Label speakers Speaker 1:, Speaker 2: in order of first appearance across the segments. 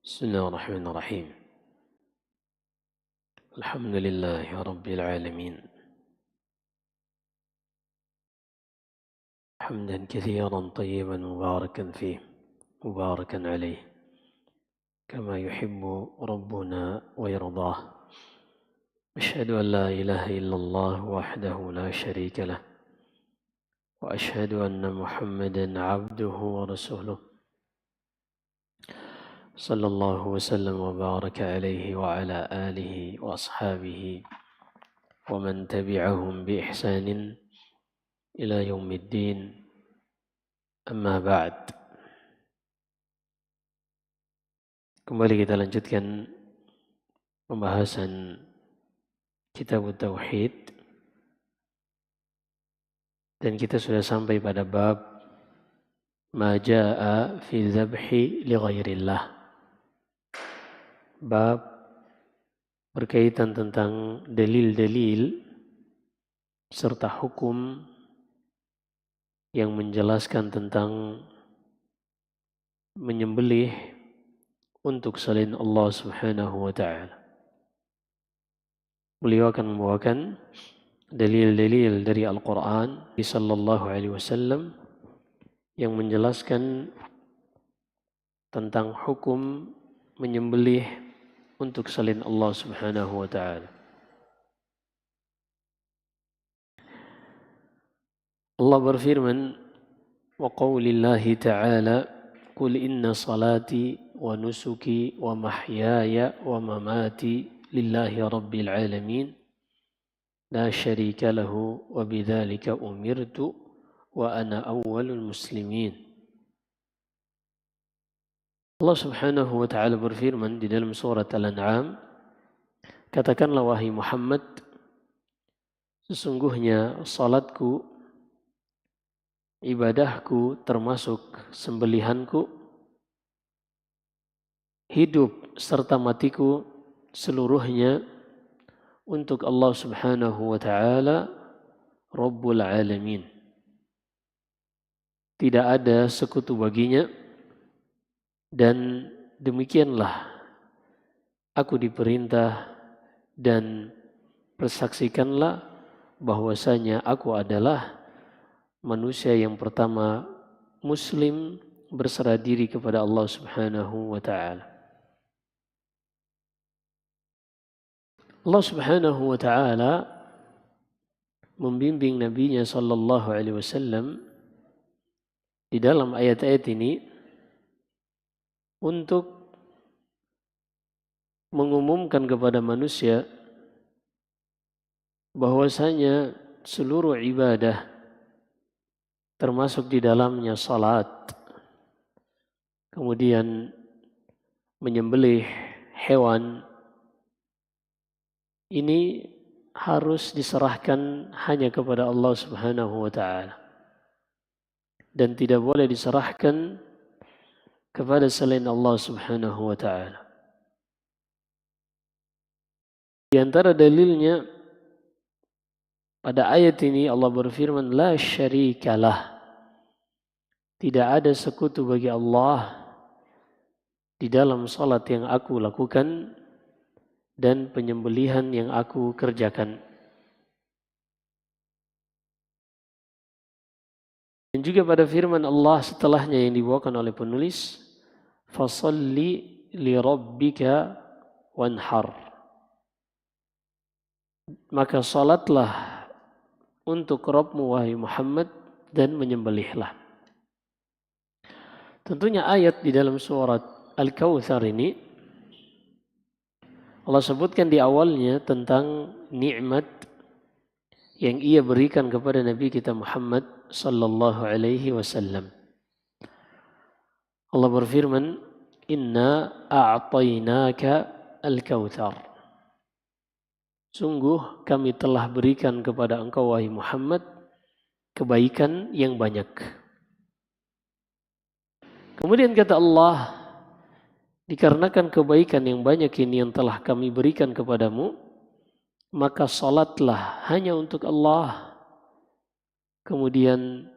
Speaker 1: بسم الله الرحمن الرحيم. الحمد لله رب العالمين، حمدا كثيرا طيبا مباركا فيه مباركا عليه كما يحب ربنا ويرضاه. أشهد أن لا إله إلا الله وحده لا شريك له، وأشهد أن محمدا عبده ورسوله، صلى الله وسلم وبارك عليه وعلى آله وأصحابه ومن تبعهم بإحسان إلى يوم الدين. Amma ba'd. Kembali kita lanjutkan pembahasan Kitab Tauhid, dan kita sudah sampai pada bab ma jaa'a fi dzabhi li ghairillah. Bab berkaitan tentang dalil-dalil serta hukum yang menjelaskan tentang menyembelih untuk selain Allah Subhanahu wa ta'ala. Beliau akan membawakan dalil-dalil dari Al-Quran sallallahu alaihi wasallam yang menjelaskan tentang hukum menyembelih untuk selain Allah Subhanahu wa ta'ala. Allah berfirman, wa qaulillahi ta'ala, qul inna salati wa nusuki wa mahyaya wa mamati lillahi rabbil alamin la syarika lahu wa bidzalika umirtu wa ana awwalul muslimin. Allah Subhanahu wa ta'ala berfirman di dalam surat Al-An'am, katakanlah wahai Muhammad, sesungguhnya salatku, ibadahku termasuk sembelihanku, hidup serta matiku seluruhnya untuk Allah Subhanahu wa ta'ala Rabbul Alamin. Tidak ada sekutu baginya, dan demikianlah aku diperintah, dan persaksikanlah bahwasanya aku adalah manusia yang pertama muslim berserah diri kepada Allah Subhanahu wa ta'ala. Allah Subhanahu wa ta'ala membimbing Nabi-Nya sallallahu alaihi wasallam di dalam ayat-ayat ini untuk mengumumkan kepada manusia bahwasanya seluruh ibadah, termasuk di dalamnya salat, kemudian menyembelih hewan, ini harus diserahkan hanya kepada Allah Subhanahu wa ta'ala, dan tidak boleh diserahkan kepada selain Allah Subhanahu wa ta'ala. Di antara dalilnya pada ayat ini Allah berfirman, la syarikalah, tidak ada sekutu bagi Allah di dalam salat yang aku lakukan dan penyembelihan yang aku kerjakan. Dan juga pada firman Allah setelahnya yang dibawakan oleh penulis, fasalli li rabbika wanhar, maka salatlah untuk Rabbmu wahai Muhammad dan menyembelihlah. Tentunya ayat di dalam surat Al-Kautsar ini Allah sebutkan di awalnya tentang nikmat yang ia berikan kepada Nabi kita Muhammad sallallahu alaihi wasallam. Allah berfirman, inna a'tainaka al-kautsar, sungguh kami telah berikan kepada engkau wahai Muhammad kebaikan yang banyak. Kemudian kata Allah, dikarenakan kebaikan yang banyak ini yang telah kami berikan kepadamu, maka salatlah hanya untuk Allah, kemudian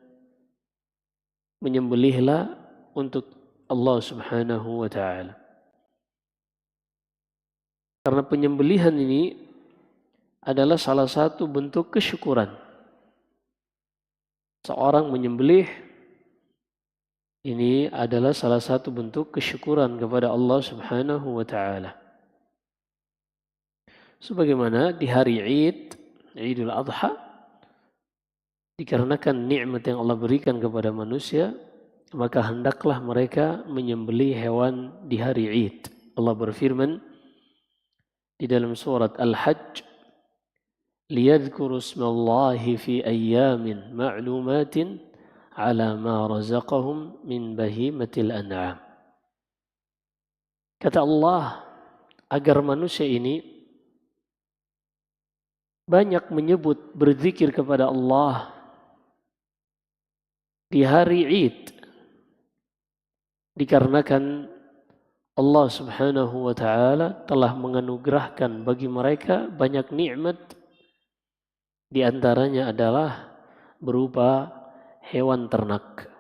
Speaker 1: menyembelihlah untuk Allah Subhanahu wa ta'ala. Karena penyembelihan ini adalah salah satu bentuk kesyukuran. Seorang menyembelih ini adalah salah satu bentuk kesyukuran kepada Allah Subhanahu wa taala. Sebagaimana di hari Idul Adha, dikarenakan nikmat yang Allah berikan kepada manusia, maka hendaklah mereka menyembelih hewan di hari Id. Allah berfirman di dalam surat Al-Hajj, liyadhkuru ismallahi fi ayyamin ma'lumatin ala ma razaqahum min bahimatil an'am. Kata Allah, agar manusia ini banyak menyebut berzikir kepada Allah di hari Id, dikarenakan Allah Subhanahu wa taala telah menganugerahkan bagi mereka banyak nikmat, di antaranya adalah berupa hewan ternak,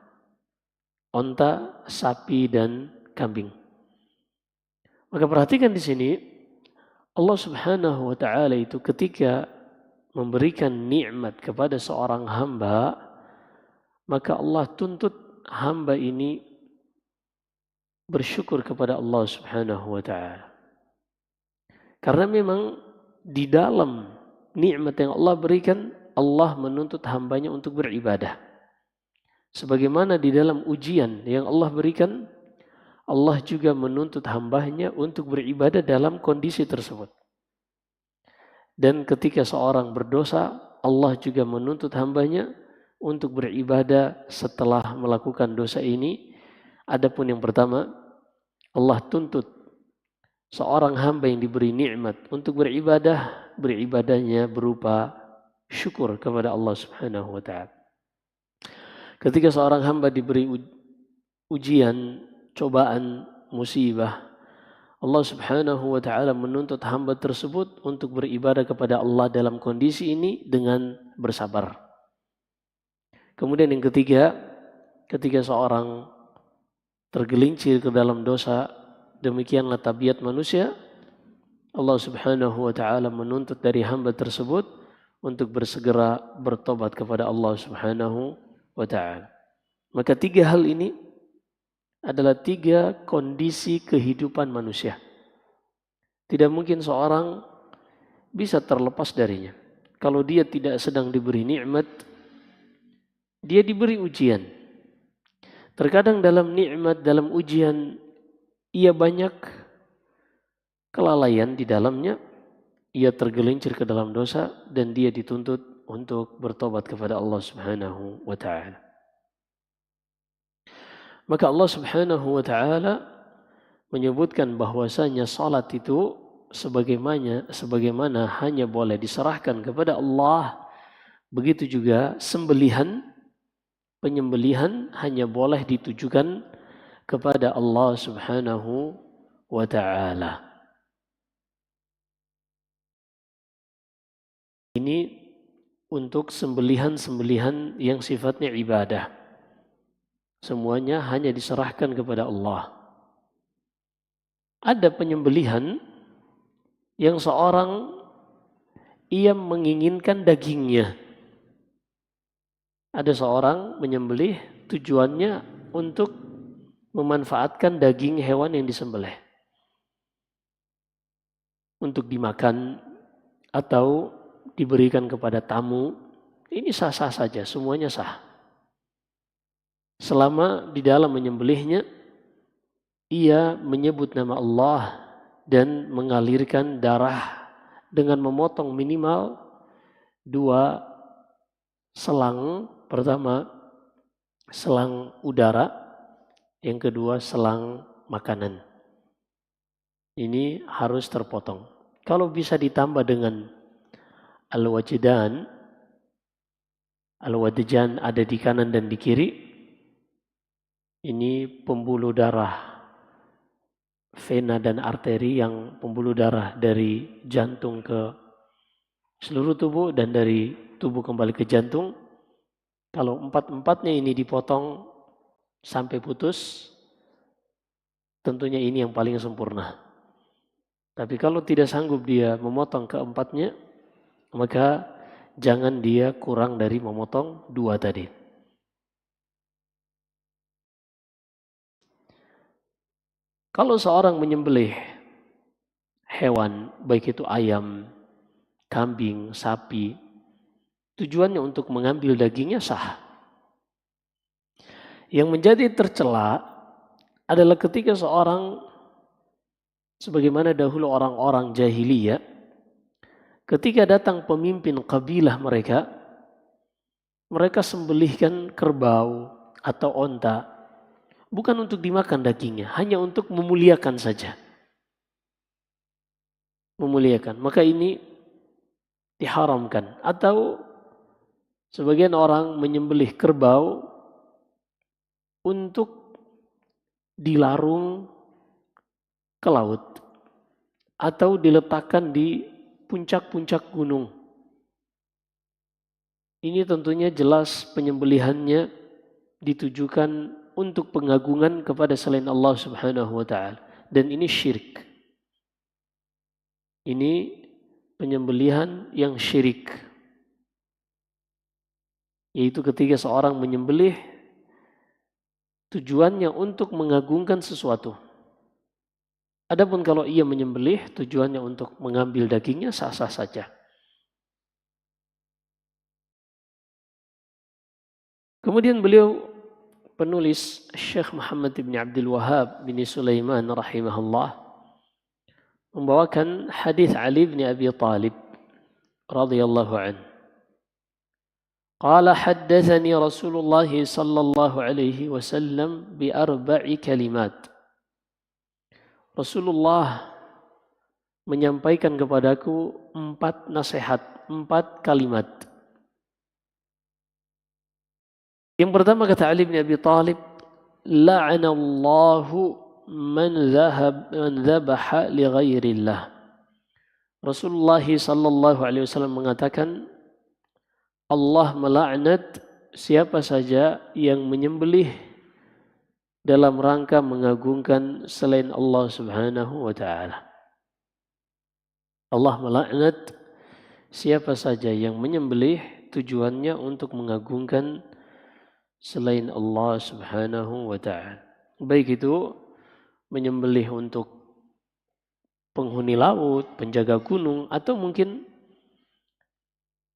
Speaker 1: onta, sapi dan kambing. Maka perhatikan di sini, Allah Subhanahu wa taala itu ketika memberikan nikmat kepada seorang hamba, maka Allah tuntut hamba ini bersyukur kepada Allah Subhanahu wa taala. Karena memang di dalam nikmat yang Allah berikan, Allah menuntut hambanya untuk beribadah. Sebagaimana di dalam ujian yang Allah berikan, Allah juga menuntut hambanya untuk beribadah dalam kondisi tersebut. Dan ketika seorang berdosa, Allah juga menuntut hambanya untuk beribadah setelah melakukan dosa ini. Adapun yang pertama, Allah tuntut seorang hamba yang diberi nikmat untuk beribadah, beribadahnya berupa syukur kepada Allah Subhanahu wa taala. Ketika seorang hamba diberi ujian, cobaan, musibah, Allah Subhanahu wa taala menuntut hamba tersebut untuk beribadah kepada Allah dalam kondisi ini dengan bersabar. Kemudian yang ketiga, ketika seorang tergelincir ke dalam dosa, demikianlah tabiat manusia, Allah Subhanahu wa taala menuntut dari hamba tersebut untuk bersegera bertobat kepada Allah Subhanahu wa taala. Maka tiga hal ini adalah tiga kondisi kehidupan manusia. Tidak mungkin seorang bisa terlepas darinya. Kalau dia tidak sedang diberi nikmat, dia diberi ujian. Terkadang dalam nikmat, dalam ujian, ia banyak kelalaian di dalamnya, ia tergelincir ke dalam dosa, dan dia dituntut untuk bertobat kepada Allah Subhanahu wa taala. Maka Allah Subhanahu wa taala menyebutkan bahwasanya salat itu sebagaimana hanya boleh diserahkan kepada Allah, begitu juga penyembelihan hanya boleh ditujukan kepada Allah Subhanahu wa taala. Ini untuk sembelihan-sembelihan yang sifatnya ibadah. Semuanya hanya diserahkan kepada Allah. Ada penyembelihan yang seorang ia menginginkan dagingnya. Ada seorang menyembelih tujuannya untuk memanfaatkan daging hewan yang disembelih untuk dimakan atau diberikan kepada tamu. Ini sah-sah saja, semuanya sah. Selama di dalam menyembelihnya ia menyebut nama Allah dan mengalirkan darah dengan memotong minimal 2 selang. Pertama selang udara, yang kedua selang makanan. Ini harus terpotong. Kalau bisa ditambah dengan al-wajdan ada di kanan dan di kiri. Ini pembuluh darah, vena dan arteri yang pembuluh darah dari jantung ke seluruh tubuh dan dari tubuh kembali ke jantung. Kalau empat-empatnya ini dipotong sampai putus, tentunya ini yang paling sempurna. Tapi kalau tidak sanggup dia memotong keempatnya, maka jangan dia kurang dari memotong 2 tadi. Kalau seorang menyembelih hewan, baik itu ayam, kambing, sapi, tujuannya untuk mengambil dagingnya sah. Yang menjadi tercela adalah ketika seorang, sebagaimana dahulu orang-orang jahiliyah, ketika datang pemimpin kabilah mereka, mereka sembelihkan kerbau atau onta, bukan untuk dimakan dagingnya, hanya untuk memuliakan saja. Memuliakan. Maka ini diharamkan. Atau sebagian orang menyembelih kerbau untuk dilarung ke laut atau diletakkan di puncak-puncak gunung. Ini tentunya jelas penyembelihannya ditujukan untuk pengagungan kepada selain Allah Subhanahu wa taala, dan ini syirik. Ini penyembelihan yang syirik, yaitu ketika seorang menyembelih tujuannya untuk mengagungkan sesuatu. Adapun kalau ia menyembelih tujuannya untuk mengambil dagingnya, sah-sah saja. Kemudian beliau, penulis Syekh Muhammad bin Abdul Wahhab bin Sulaiman rahimahullah, membawakan hadis Ali bin Abi Thalib radhiyallahu anhu. قال حدثني رسول الله صلى الله عليه وسلم بأربع كلمات. Rasulullah menyampaikan kepadaku 4 nasihat, 4 kalimat. Yang pertama kata Ali bin Abi Thalib, la'anallahu man dhabaha li ghairillah. Rasulullah sallallahu alaihi wasallam mengatakan, Allah melaknat siapa saja yang menyembelih dalam rangka mengagungkan selain Allah Subhanahu wa taala. Allah melaknat siapa saja yang menyembelih tujuannya untuk mengagungkan selain Allah Subhanahu wa taala. Baik itu menyembelih untuk penghuni laut, penjaga gunung, atau mungkin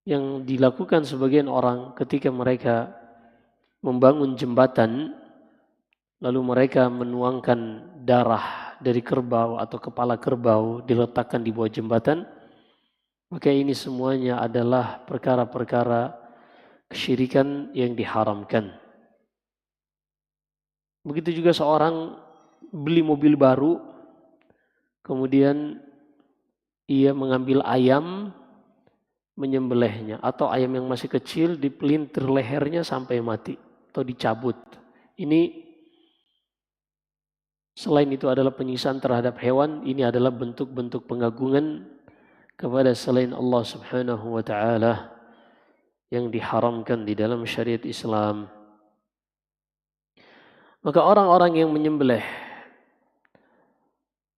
Speaker 1: yang dilakukan sebagian orang ketika mereka membangun jembatan, lalu mereka menuangkan darah dari kerbau atau kepala kerbau diletakkan di bawah jembatan, maka ini semuanya adalah perkara-perkara kesyirikan yang diharamkan. Begitu juga seorang beli mobil baru, kemudian ia mengambil ayam, menyembelihnya, atau ayam yang masih kecil dipelintir lehernya sampai mati atau dicabut. Ini selain itu adalah penyiksaan terhadap hewan, ini adalah bentuk-bentuk pengagungan kepada selain Allah Subhanahu wa taala yang diharamkan di dalam syariat Islam. Maka orang-orang yang menyembelih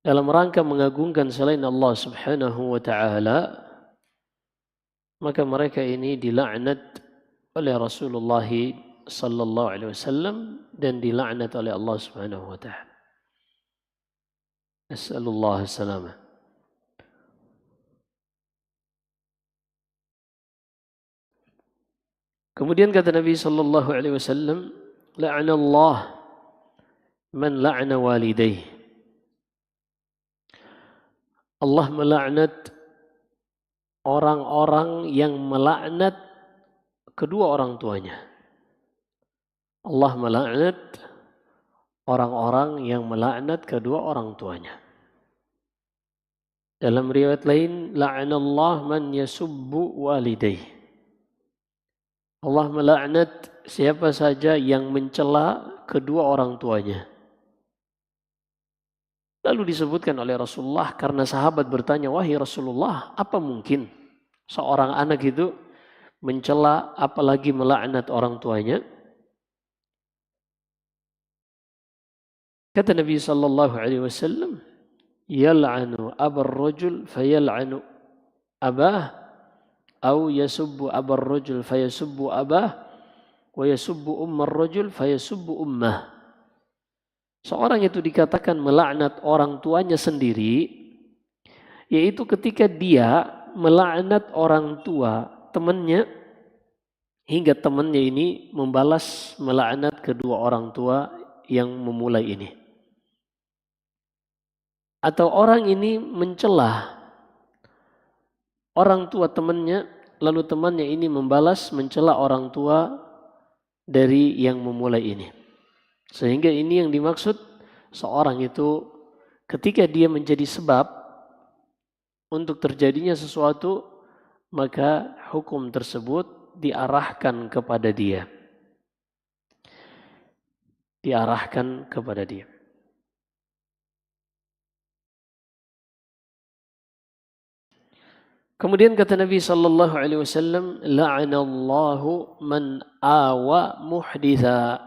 Speaker 1: dalam rangka mengagungkan selain Allah Subhanahu wa taala, maka mereka ini dilaknat oleh Rasulullah sallallahu alaihi wasallam dan dilaknat oleh Allah Subhanahu wa taala. Nas'alullah salamah. Kemudian kata Nabi sallallahu alaihi wasallam, la'anallah man la'ana walidayh. Allah melaknat orang-orang yang melaknat kedua orang tuanya. Allah melaknat orang-orang yang melaknat kedua orang tuanya. Dalam riwayat lain, la'anallah man yasubbu walidayh. Allah melaknat siapa saja yang mencela kedua orang tuanya. Lalu disebutkan oleh Rasulullah, karena sahabat bertanya, wahai Rasulullah, apa mungkin seorang anak itu mencela apalagi melaknat orang tuanya? Kata Nabi sallallahu alaihi wasallam, yal'anu abar rajul fayal'anu abah, atau yasubbu abar rajul fayasubbu abah, wa yasubbu ummar rajul fayasubbu ummah. Seorang itu dikatakan melaknat orang tuanya sendiri, yaitu ketika dia melaknat orang tua temannya, hingga temannya ini membalas melaknat kedua orang tua yang memulai ini. Atau orang ini mencela orang tua temannya, lalu temannya ini membalas mencela orang tua dari yang memulai ini. Sehingga ini yang dimaksud, seorang itu ketika dia menjadi sebab untuk terjadinya sesuatu, maka hukum tersebut diarahkan kepada dia. Diarahkan kepada dia. Kemudian kata Nabi sallallahu alaihi wasallam, la'anallahu man awa muhditha.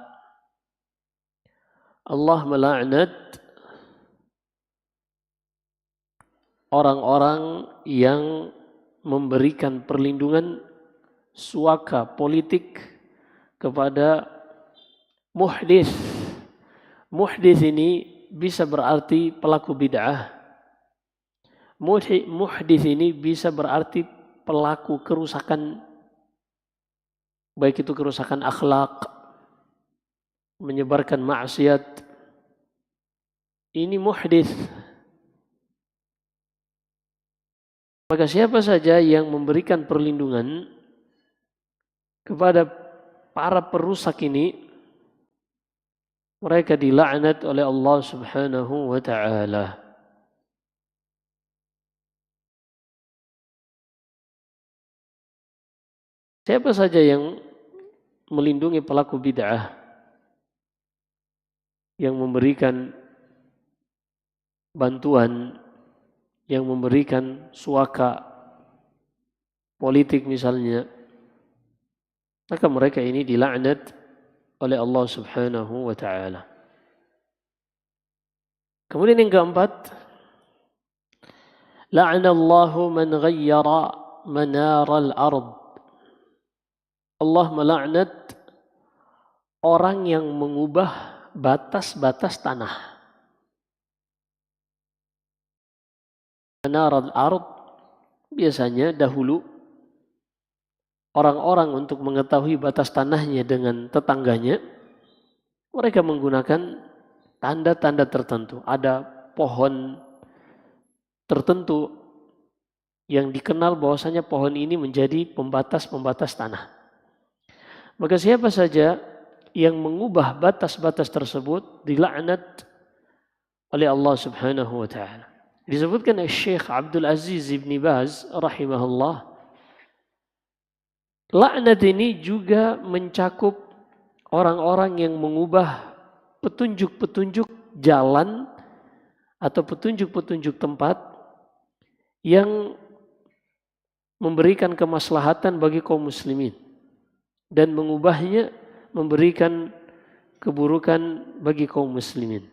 Speaker 1: Allah melaknat orang-orang yang memberikan perlindungan suaka politik kepada muhdits. Muhdits ini bisa berarti pelaku bid'ah. Muhdits ini bisa berarti pelaku kerusakan, baik itu kerusakan akhlak, menyebarkan maksiat. Ini muhdits. Maka siapa saja yang memberikan perlindungan kepada para perusak ini, mereka dilaknat oleh Allah Subhanahu wa ta'ala. Siapa saja yang melindungi pelaku bid'ah, yang memberikan bantuan, yang memberikan suaka politik misalnya, maka mereka ini dilaknat oleh Allah Subhanahu wa ta'ala. Kemudian yang keempat, la'anallahu man ghayyara manaral ard. Allah melaknat orang yang mengubah batas-batas tanah. Manaral ard, biasanya dahulu orang-orang untuk mengetahui batas tanahnya dengan tetangganya, mereka menggunakan tanda-tanda tertentu. Ada pohon tertentu yang dikenal bahwasanya pohon ini menjadi pembatas-pembatas tanah. Maka siapa saja yang mengubah batas-batas tersebut dilaknat oleh Allah Subhanahu wa ta'ala. Disebutkan oleh Syekh Abdul Aziz Ibn Baz rahimahullah, laknat ini juga mencakup orang-orang yang mengubah petunjuk-petunjuk jalan atau petunjuk-petunjuk tempat yang memberikan kemaslahatan bagi kaum muslimin dan mengubahnya memberikan keburukan bagi kaum muslimin.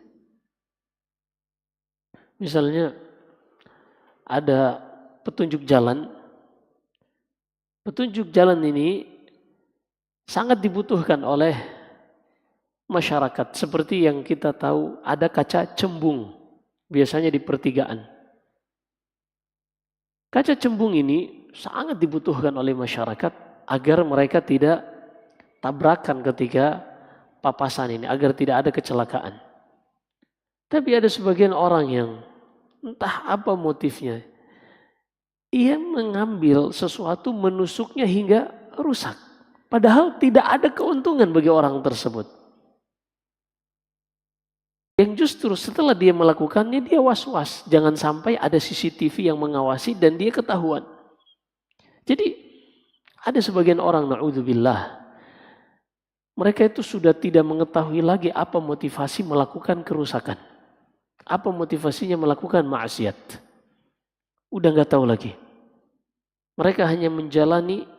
Speaker 1: Misalnya ada petunjuk jalan. Petunjuk jalan ini sangat dibutuhkan oleh masyarakat. Seperti yang kita tahu, ada kaca cembung, biasanya di pertigaan. Kaca cembung ini sangat dibutuhkan oleh masyarakat agar mereka tidak tabrakan ketika papasan ini, agar tidak ada kecelakaan. Tapi ada sebagian orang yang entah apa motifnya, ia mengambil sesuatu, menusuknya hingga rusak. Padahal tidak ada keuntungan bagi orang tersebut. Yang justru setelah dia melakukannya, dia was-was. Jangan sampai ada CCTV yang mengawasi dan dia ketahuan. Jadi ada sebagian orang, na'udzubillah, mereka itu sudah tidak mengetahui lagi apa motivasi melakukan kerusakan. Apa motivasinya melakukan maksiat. Udah gak tahu lagi. Mereka hanya menjalani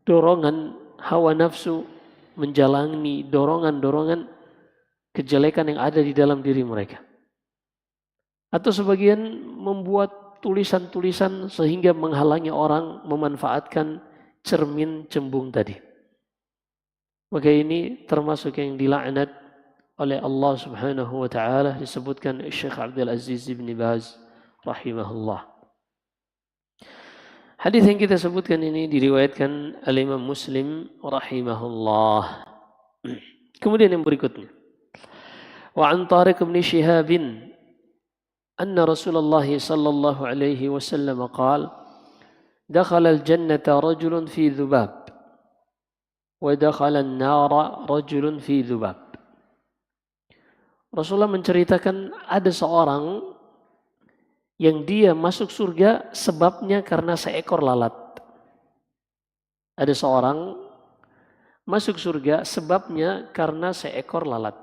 Speaker 1: dorongan hawa nafsu, menjalani dorongan-dorongan kejelekan yang ada di dalam diri mereka. Atau sebagian membuat tulisan-tulisan sehingga menghalangi orang memanfaatkan cermin cembung tadi. Maka ini termasuk yang dilaknat oleh Allah Subhanahu wa taala, disebutkan Syekh Abdul Aziz bin Baz rahimahullah. Hadis yang kita sebutkan ini diriwayatkan oleh Imam Muslim rahimahullah. Kemudian yang berikutnya. Wa an Tariq bin Shihab anna Rasulullah sallallahu alaihi wasallam qala dakhala al-jannata rajulun fi dhubab wa dakhala an-nara rajulun fi dhubab. Rasulullah menceritakan ada seorang yang dia masuk surga sebabnya karena seekor lalat. Ada seorang masuk surga sebabnya karena seekor lalat.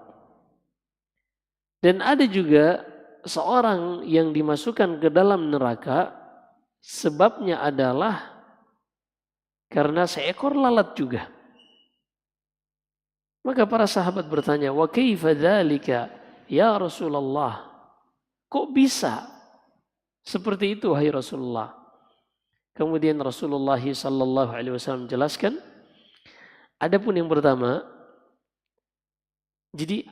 Speaker 1: Dan ada juga seorang yang dimasukkan ke dalam neraka sebabnya adalah karena seekor lalat juga. Maka para sahabat bertanya, "Wa kaifa dzalika ya Rasulullah?" Kok bisa seperti itu wahai Rasulullah? Kemudian Rasulullah sallallahu alaihi wasallam menjelaskan, adapun yang pertama, jadi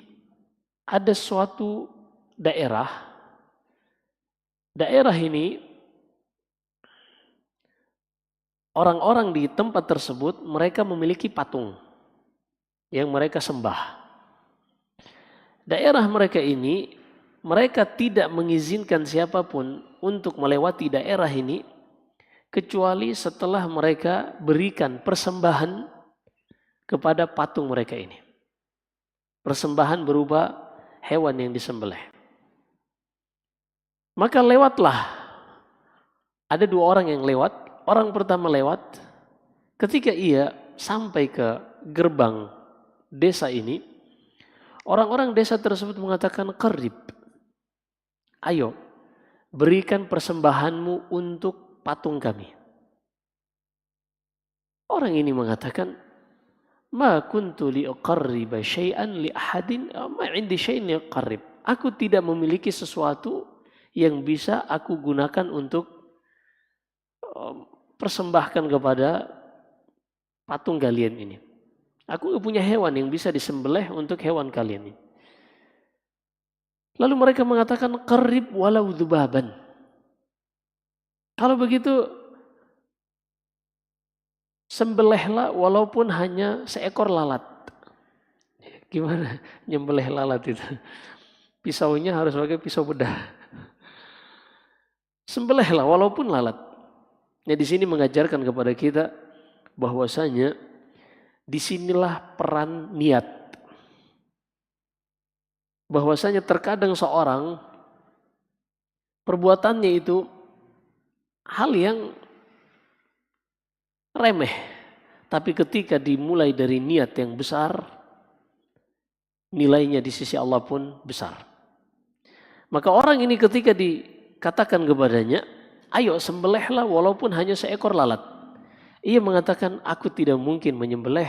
Speaker 1: ada suatu daerah ini orang-orang di tempat tersebut mereka memiliki patung yang mereka sembah. Daerah mereka ini mereka tidak mengizinkan siapapun untuk melewati daerah ini kecuali setelah mereka berikan persembahan kepada patung mereka ini. Persembahan berupa hewan yang disembelih. Maka lewatlah. Ada dua orang yang lewat. Orang pertama lewat. Ketika ia sampai ke gerbang desa ini, orang-orang desa tersebut mengatakan, "Qarib, ayo berikan persembahanmu untuk patung kami." Orang ini mengatakan, "Ma kuntu liuqarriba syai'an li ahadin, ma 'indi syai'in liuqarrib." Aku tidak memiliki sesuatu yang bisa aku gunakan untuk persembahkan kepada patung kalian ini. Aku punya hewan yang bisa disembelih untuk hewan kalian ini. Lalu mereka mengatakan, "Qarrib walau dzubaban." Kalau begitu, sembelihlah walaupun hanya seekor lalat. Gimana nyembelih lalat itu? Pisaunya harus pakai pisau bedah. Sembelihlah walaupun lalat. Nah, di sini mengajarkan kepada kita bahwasanya disinilah peran niat. Bahwasanya terkadang seorang perbuatannya itu hal yang remeh. Tapi ketika dimulai dari niat yang besar, nilainya di sisi Allah pun besar. Maka orang ini ketika dikatakan kepadanya, "Ayo sembelihlah walaupun hanya seekor lalat." Ia mengatakan, "Aku tidak mungkin menyembelih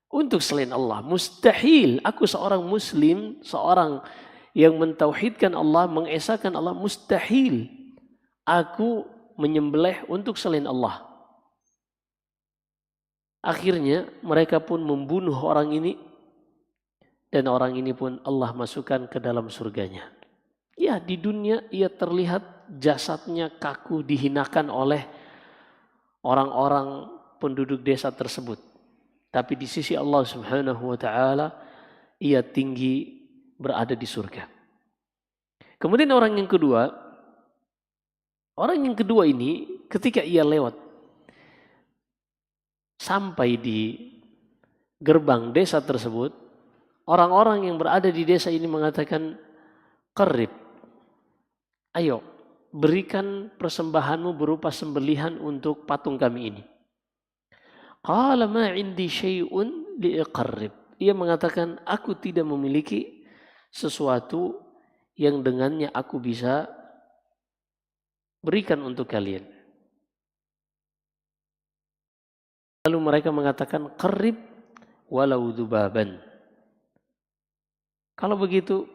Speaker 1: untuk selain Allah. Mustahil. Aku seorang muslim, seorang yang mentauhidkan Allah, mengesahkan Allah. Mustahil aku menyembelih untuk selain Allah." Akhirnya mereka pun membunuh orang ini. Dan orang ini pun Allah masukkan ke dalam surganya. Ya, di dunia ia terlihat jasadnya kaku, dihinakan oleh orang-orang penduduk desa tersebut. Tapi di sisi Allah Subhanahu wa taala ia tinggi berada di surga. Kemudian orang yang kedua ini ketika ia lewat sampai di gerbang desa tersebut, orang-orang yang berada di desa ini mengatakan, "Qarib, ayo berikan persembahanmu berupa sembelihan untuk patung kami ini." Qala ma 'indi syai'un liqarrib. Ia mengatakan, aku tidak memiliki sesuatu yang dengannya aku bisa berikan untuk kalian. Lalu mereka mengatakan, qarrib walau dzubaban. Kalau begitu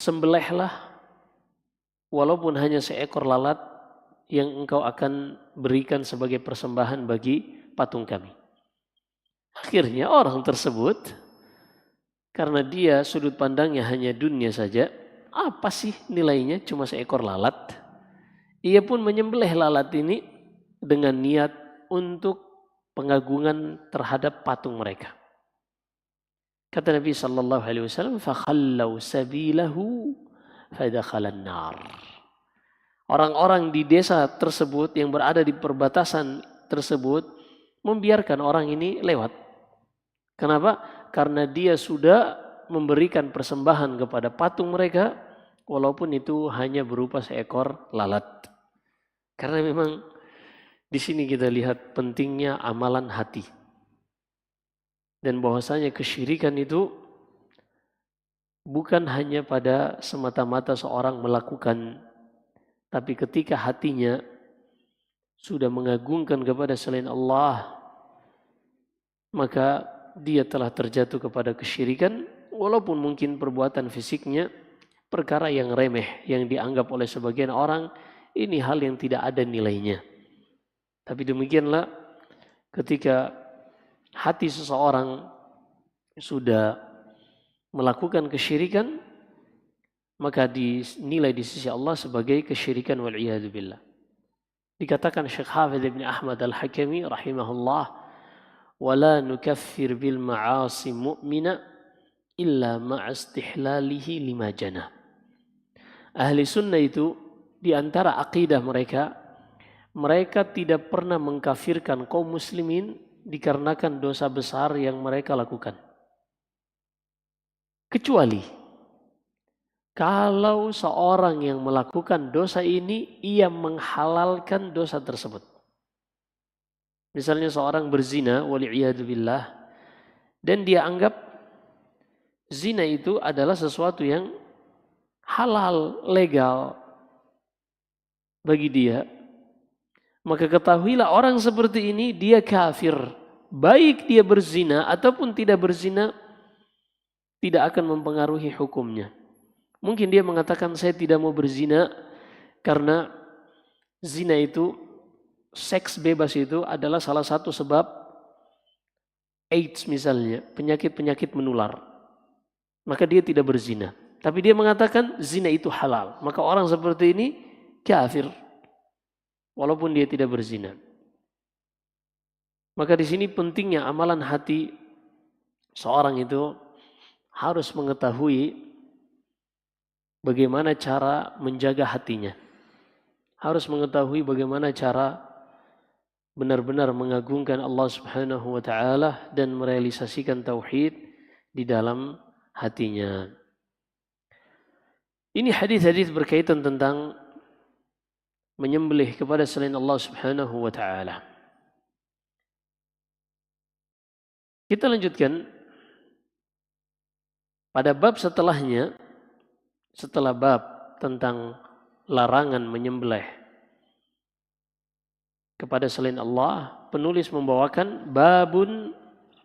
Speaker 1: sembelihlah walaupun hanya seekor lalat yang engkau akan berikan sebagai persembahan bagi patung kami. Akhirnya orang tersebut, karena dia sudut pandangnya hanya dunia saja, apa sih nilainya cuma seekor lalat? Ia pun menyembelih lalat ini dengan niat untuk pengagungan terhadap patung mereka. Kata Nabi sallallahu alaihi wasallam, "Fakhallau sabilahu fadakhalan nar." Orang-orang di desa tersebut yang berada di perbatasan tersebut membiarkan orang ini lewat. Kenapa? Karena dia sudah memberikan persembahan kepada patung mereka walaupun itu hanya berupa seekor lalat. Karena memang di sini kita lihat pentingnya amalan hati. Dan bahwasanya kesyirikan itu bukan hanya pada semata-mata seorang melakukan, tapi ketika hatinya sudah mengagungkan kepada selain Allah, maka dia telah terjatuh kepada kesyirikan, walaupun mungkin perbuatan fisiknya perkara yang remeh, yang dianggap oleh sebagian orang ini hal yang tidak ada nilainya. Tapi demikianlah ketika hati seseorang sudah melakukan kesyirikan, maka dinilai di sisi Allah sebagai kesyirikan wal'iyadu billah. Dikatakan Syekh Hafidh Ibn Ahmad Al-Hakami rahimahullah, "Wala nukaffir bil ma'asi mu'mina illa ma'istihlalihi lima jana." Ahli sunnah itu di antara akidah mereka, mereka tidak pernah mengkafirkan kaum muslimin dikarenakan dosa besar yang mereka lakukan. Kecuali kalau seorang yang melakukan dosa ini, ia menghalalkan dosa tersebut. Misalnya seorang berzina, wali'iyadu billah, dan dia anggap zina itu adalah sesuatu yang halal, legal bagi dia. Maka ketahuilah orang seperti ini dia kafir. Baik dia berzina ataupun tidak berzina, tidak akan mempengaruhi hukumnya. Mungkin dia mengatakan saya tidak mau berzina karena zina itu, seks bebas itu adalah salah satu sebab AIDS misalnya, penyakit-penyakit menular. Maka dia tidak berzina. Tapi dia mengatakan zina itu halal. Maka orang seperti ini kafir walaupun dia tidak berzina. Maka di sini pentingnya amalan hati seorang itu harus mengetahui bagaimana cara menjaga hatinya. Harus mengetahui bagaimana cara benar-benar mengagungkan Allah Subhanahu wa taala dan merealisasikan tauhid di dalam hatinya. Ini hadis-hadis berkaitan tentang menyembelih kepada selain Allah Subhanahu wa taala. Kita lanjutkan pada bab setelahnya. Setelah bab tentang larangan menyembelih kepada selain Allah, penulis membawakan babun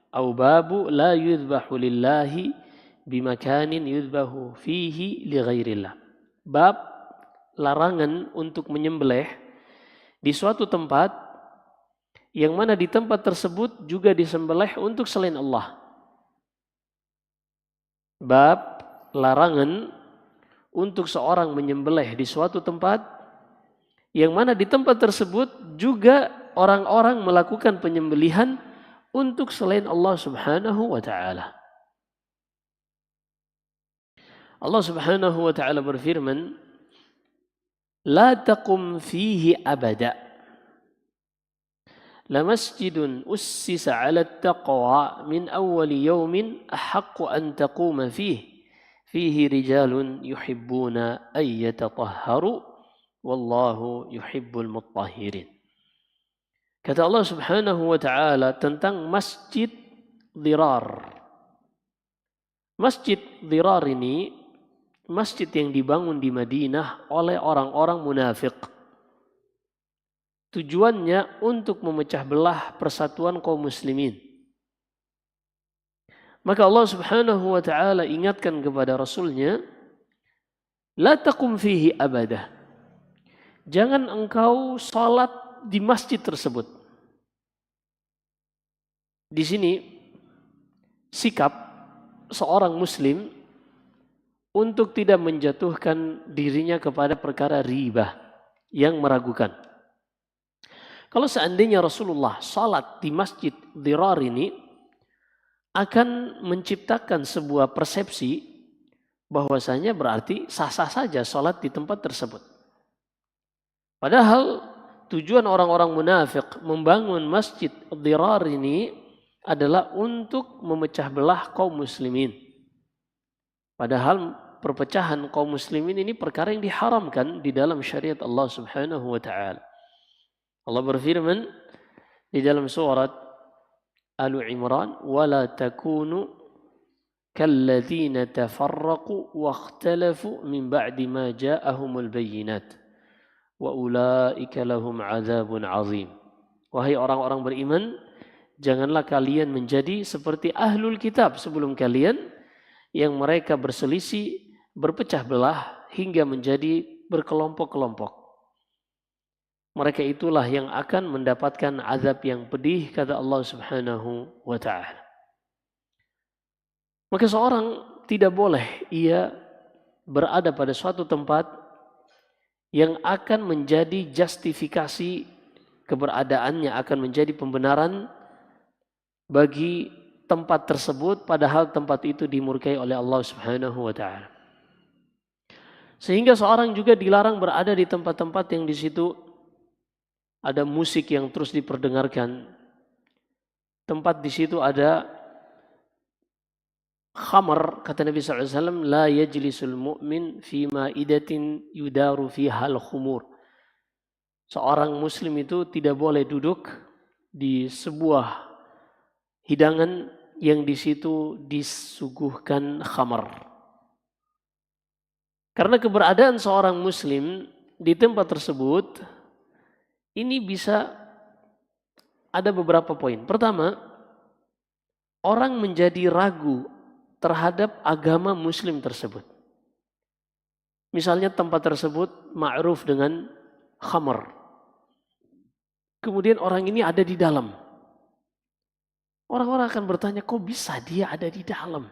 Speaker 1: au babu la yudbahu lillahi bimakanin yudbahu fihi li ghairillah. Bab larangan untuk menyembelih di suatu tempat yang mana di tempat tersebut juga disembelih untuk selain Allah. Bab larangan untuk seorang menyembelih di suatu tempat yang mana di tempat tersebut juga orang-orang melakukan penyembelihan untuk selain Allah Subhanahu wa taala. Allah Subhanahu wa taala berfirman, "La taqum fihi abada. La masjidun ussisa 'ala at-taqwa min awwali yawmin ahaqqu an taquma fihi. Fihi rijalun yuhibbuna ay yatatahharu wallahu yuhibbul mutahhirin." Kata Allah Subhanahu wa taala tentang Masjid Dirar. Masjid Dirar ini masjid yang dibangun di Madinah oleh orang-orang munafik. Tujuannya untuk memecah belah persatuan kaum muslimin. Maka Allah Subhanahu wa taala ingatkan kepada Rasulnya La taqum fihi abadah. Jangan engkau salat di masjid tersebut. Di sini sikap seorang muslim untuk tidak menjatuhkan dirinya kepada perkara riba yang meragukan. Kalau seandainya Rasulullah salat di masjid Dirar ini akan menciptakan sebuah persepsi bahwasanya berarti sah-sah saja salat di tempat tersebut. Padahal tujuan orang-orang munafik membangun masjid Dirar ini adalah untuk memecah belah kaum muslimin. Padahal perpecahan kaum muslimin ini perkara yang diharamkan di dalam syariat Allah Subhanahu wa taala. Allah berfirman di dalam surat Al-Imran, "Wala takunu kalladzina tafarraqu wakhtalafu min ba'di ma ja'ahumul bayyinat wa ulaika lahum 'adzabun 'adzim." Wahai orang-orang beriman, janganlah kalian menjadi seperti ahlul kitab sebelum kalian yang mereka berselisih, berpecah belah hingga menjadi berkelompok-kelompok. Mereka itulah yang akan mendapatkan azab yang pedih, kata Allah Subhanahu wa ta'ala. Maka seorang tidak boleh ia berada pada suatu tempat yang akan menjadi justifikasi keberadaannya, akan menjadi pembenaran bagi tempat tersebut, padahal tempat itu dimurkai oleh Allah Subhanahu wa ta'ala. Sehingga seorang juga dilarang berada di tempat-tempat yang di situ ada musik yang terus diperdengarkan. Tempat di situ ada khamar, kata Nabi SAW, la yajlisul mu'min fi ma'idatin yudaru fiha al-khumur. Seorang muslim itu tidak boleh duduk di sebuah hidangan yang di situ disuguhkan khamar. Karena keberadaan seorang muslim di tempat tersebut ini bisa ada beberapa poin. Pertama, orang menjadi ragu terhadap agama muslim tersebut. Misalnya tempat tersebut ma'ruf dengan khamar. Kemudian orang ini ada di dalam. Orang-orang akan bertanya, kok bisa dia ada di dalam?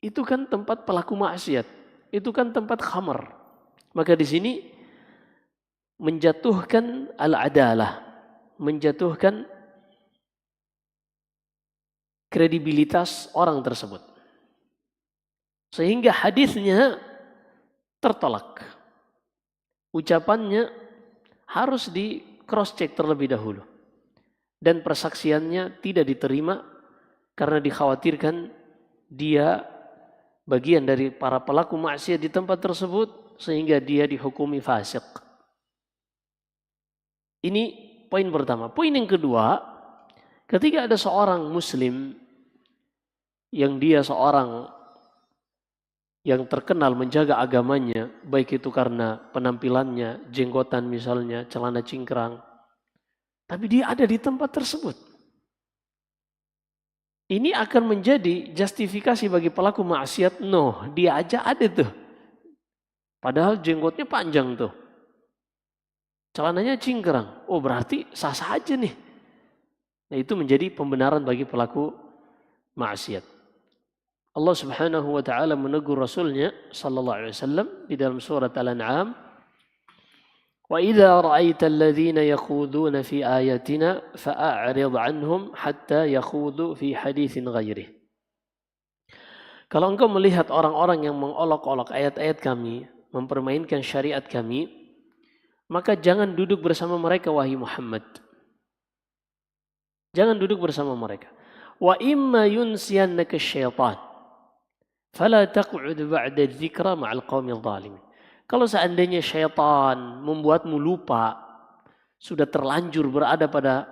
Speaker 1: Itu kan tempat pelaku maksiat. Itu kan tempat khamar. Maka di sini menjatuhkan al-adalah, menjatuhkan kredibilitas orang tersebut. Sehingga hadisnya tertolak. Ucapannya harus di cross check terlebih dahulu. Dan persaksiannya tidak diterima karena dikhawatirkan dia bagian dari para pelaku maksiat di tempat tersebut sehingga dia dihukumi fasik. Ini poin pertama. Poin yang kedua, ketika ada seorang muslim yang dia seorang yang terkenal menjaga agamanya, baik itu karena penampilannya, jenggotan misalnya, celana cingkrang, tapi dia ada di tempat tersebut. Ini akan menjadi justifikasi bagi pelaku maksiat. No, dia aja ada tuh. Padahal jenggotnya panjang tuh. Celananya cingkrang. Oh, berarti sah-sah aja nih. Nah, itu menjadi pembenaran bagi pelaku maksiat. Allah Subhanahu wa taala menegur Rasulnya sallallahu alaihi wasallam di dalam surat Al-An'am, "Wa idza ra'aita alladziina yakhuduna fi ayatina fa'a'rid 'anhum hatta yakhudu fi haditsin ghairihi." Kalau engkau melihat orang-orang yang mengolok-olok ayat-ayat kami, mempermainkan syariat kami, maka jangan duduk bersama mereka, wahai Muhammad. Jangan duduk bersama mereka. Wa imma yunsiyannaka syaitan fala taq'ud ba'da dzikra ma'al qaumil zalimin. Kalau seandainya syaitan membuatmu lupa, sudah terlanjur berada pada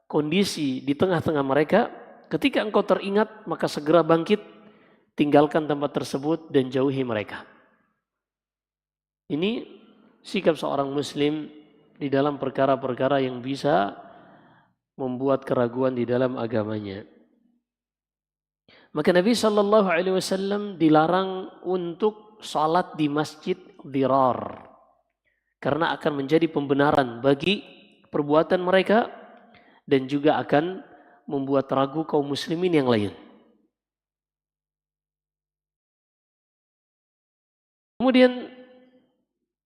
Speaker 1: kondisi di tengah-tengah mereka, ketika engkau teringat maka segera bangkit, tinggalkan tempat tersebut dan jauhi mereka. Ini sikap seorang muslim di dalam perkara-perkara yang bisa membuat keraguan di dalam agamanya. Maka Nabi SAW dilarang untuk salat di masjid dirar. Karena akan menjadi pembenaran bagi perbuatan mereka dan juga akan membuat ragu kaum muslimin yang lain. Kemudian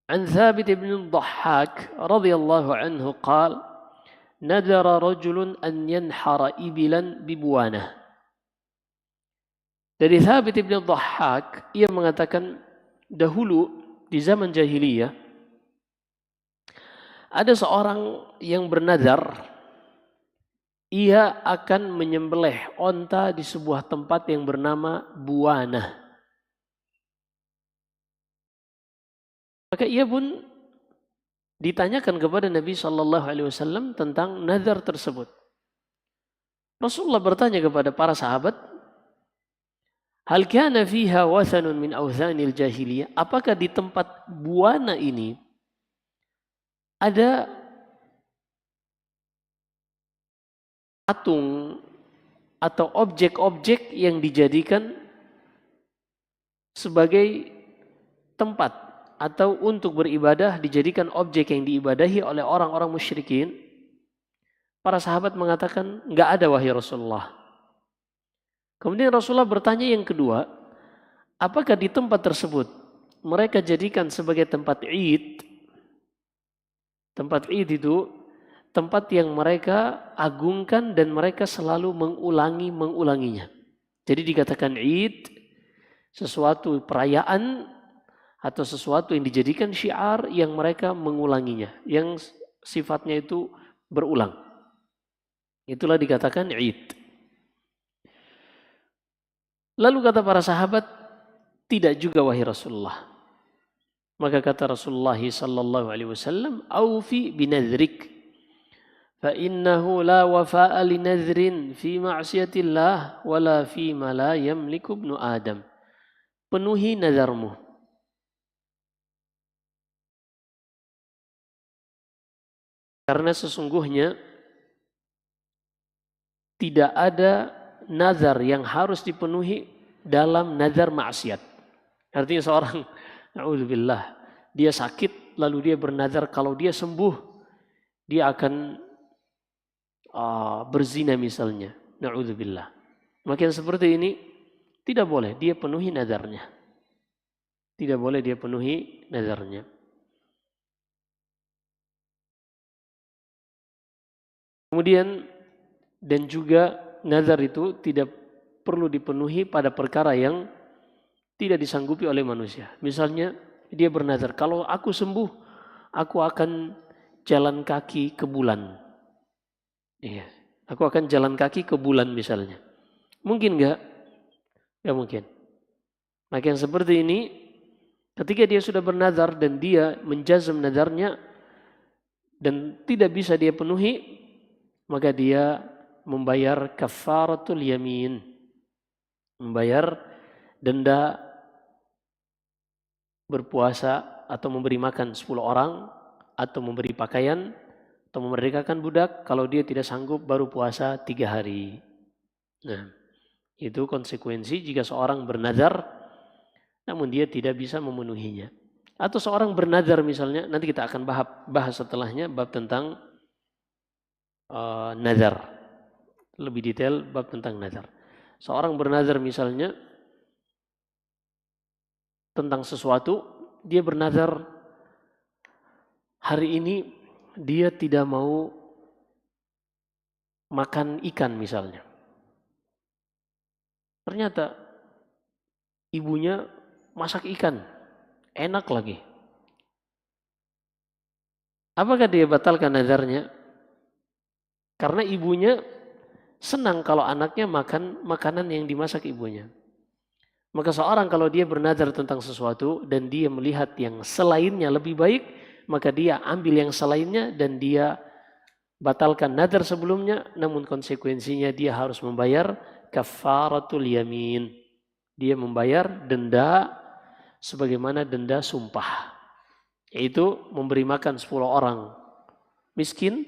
Speaker 1: an Thabit bin Dhahhak radhiyallahu anhu qala nadara rajulun an yanhara ibilan bibuwanah. Dari Thabit bin Dhahhak, ia mengatakan dahulu di zaman jahiliyah ada seorang yang bernazar ia akan menyembelih onta di sebuah tempat yang bernama Buwanah. Maka ia pun ditanyakan kepada Nabi SAW tentang nazar tersebut. Rasulullah bertanya kepada para sahabat, hal kana fiha wathanun min awthanil jahiliyah? Apakah di tempat Buwana ini ada patung atau objek-objek yang dijadikan sebagai tempat atau untuk beribadah, dijadikan objek yang diibadahi oleh orang-orang musyrikin? Para sahabat mengatakan, enggak ada wahai Rasulullah. Kemudian Rasulullah bertanya yang kedua, apakah di tempat tersebut mereka jadikan sebagai tempat Id? Tempat Id itu tempat yang mereka agungkan dan mereka selalu mengulanginya. Jadi dikatakan Id, sesuatu perayaan atau sesuatu yang dijadikan syiar yang mereka mengulanginya, yang sifatnya itu berulang. Itulah dikatakan Id. Lalu kata para sahabat, tidak juga wahai Rasulullah. Maka kata Rasulullah sallallahu alaihi wasallam, "Aufi binadhrik, fa innahu la wafa'a linadhrin fi ma'siyatillah wala fi ma la yamliku ibnu Adam." Penuhi nazarmu. Karena sesungguhnya tidak ada nazar yang harus dipenuhi dalam nazar maksiat. Artinya seorang na'udzubillah, dia sakit lalu dia bernazar kalau dia sembuh dia akan berzina misalnya. Na'udzubillah. Maka yang seperti ini tidak boleh dia penuhi nazarnya. Tidak boleh dia penuhi nazarnya. Kemudian dan juga nazar itu tidak perlu dipenuhi pada perkara yang tidak disanggupi oleh manusia. Misalnya dia bernazar, kalau aku sembuh, aku akan jalan kaki ke bulan. Iya, aku akan jalan kaki ke bulan misalnya. Mungkin enggak? Enggak mungkin. Maka yang seperti ini, ketika dia sudah bernazar dan dia menjazam nazarnya dan tidak bisa dia penuhi, maka dia membayar kafaratul yamin. Membayar denda berpuasa atau memberi makan 10 orang atau memberi pakaian atau memerdekakan budak kalau dia tidak sanggup baru puasa 3 hari. Nah, itu konsekuensi jika seorang bernazar namun dia tidak bisa memenuhinya. Atau seorang bernazar misalnya, nanti kita akan bahas setelahnya bab tentang nazar. Lebih detail bab tentang nazar. Seorang bernazar misalnya tentang sesuatu, dia bernazar hari ini dia tidak mau makan ikan misalnya. Ternyata ibunya masak ikan, enak lagi. Apakah dia batalkan nazarnya? Karena ibunya senang kalau anaknya makan makanan yang dimasak ibunya. Maka seorang kalau dia bernazar tentang sesuatu dan dia melihat yang selainnya lebih baik, maka dia ambil yang selainnya dan dia batalkan nazar sebelumnya, namun konsekuensinya dia harus membayar kafaratul yamin. Dia membayar denda sebagaimana denda sumpah. Yaitu memberi makan 10 orang miskin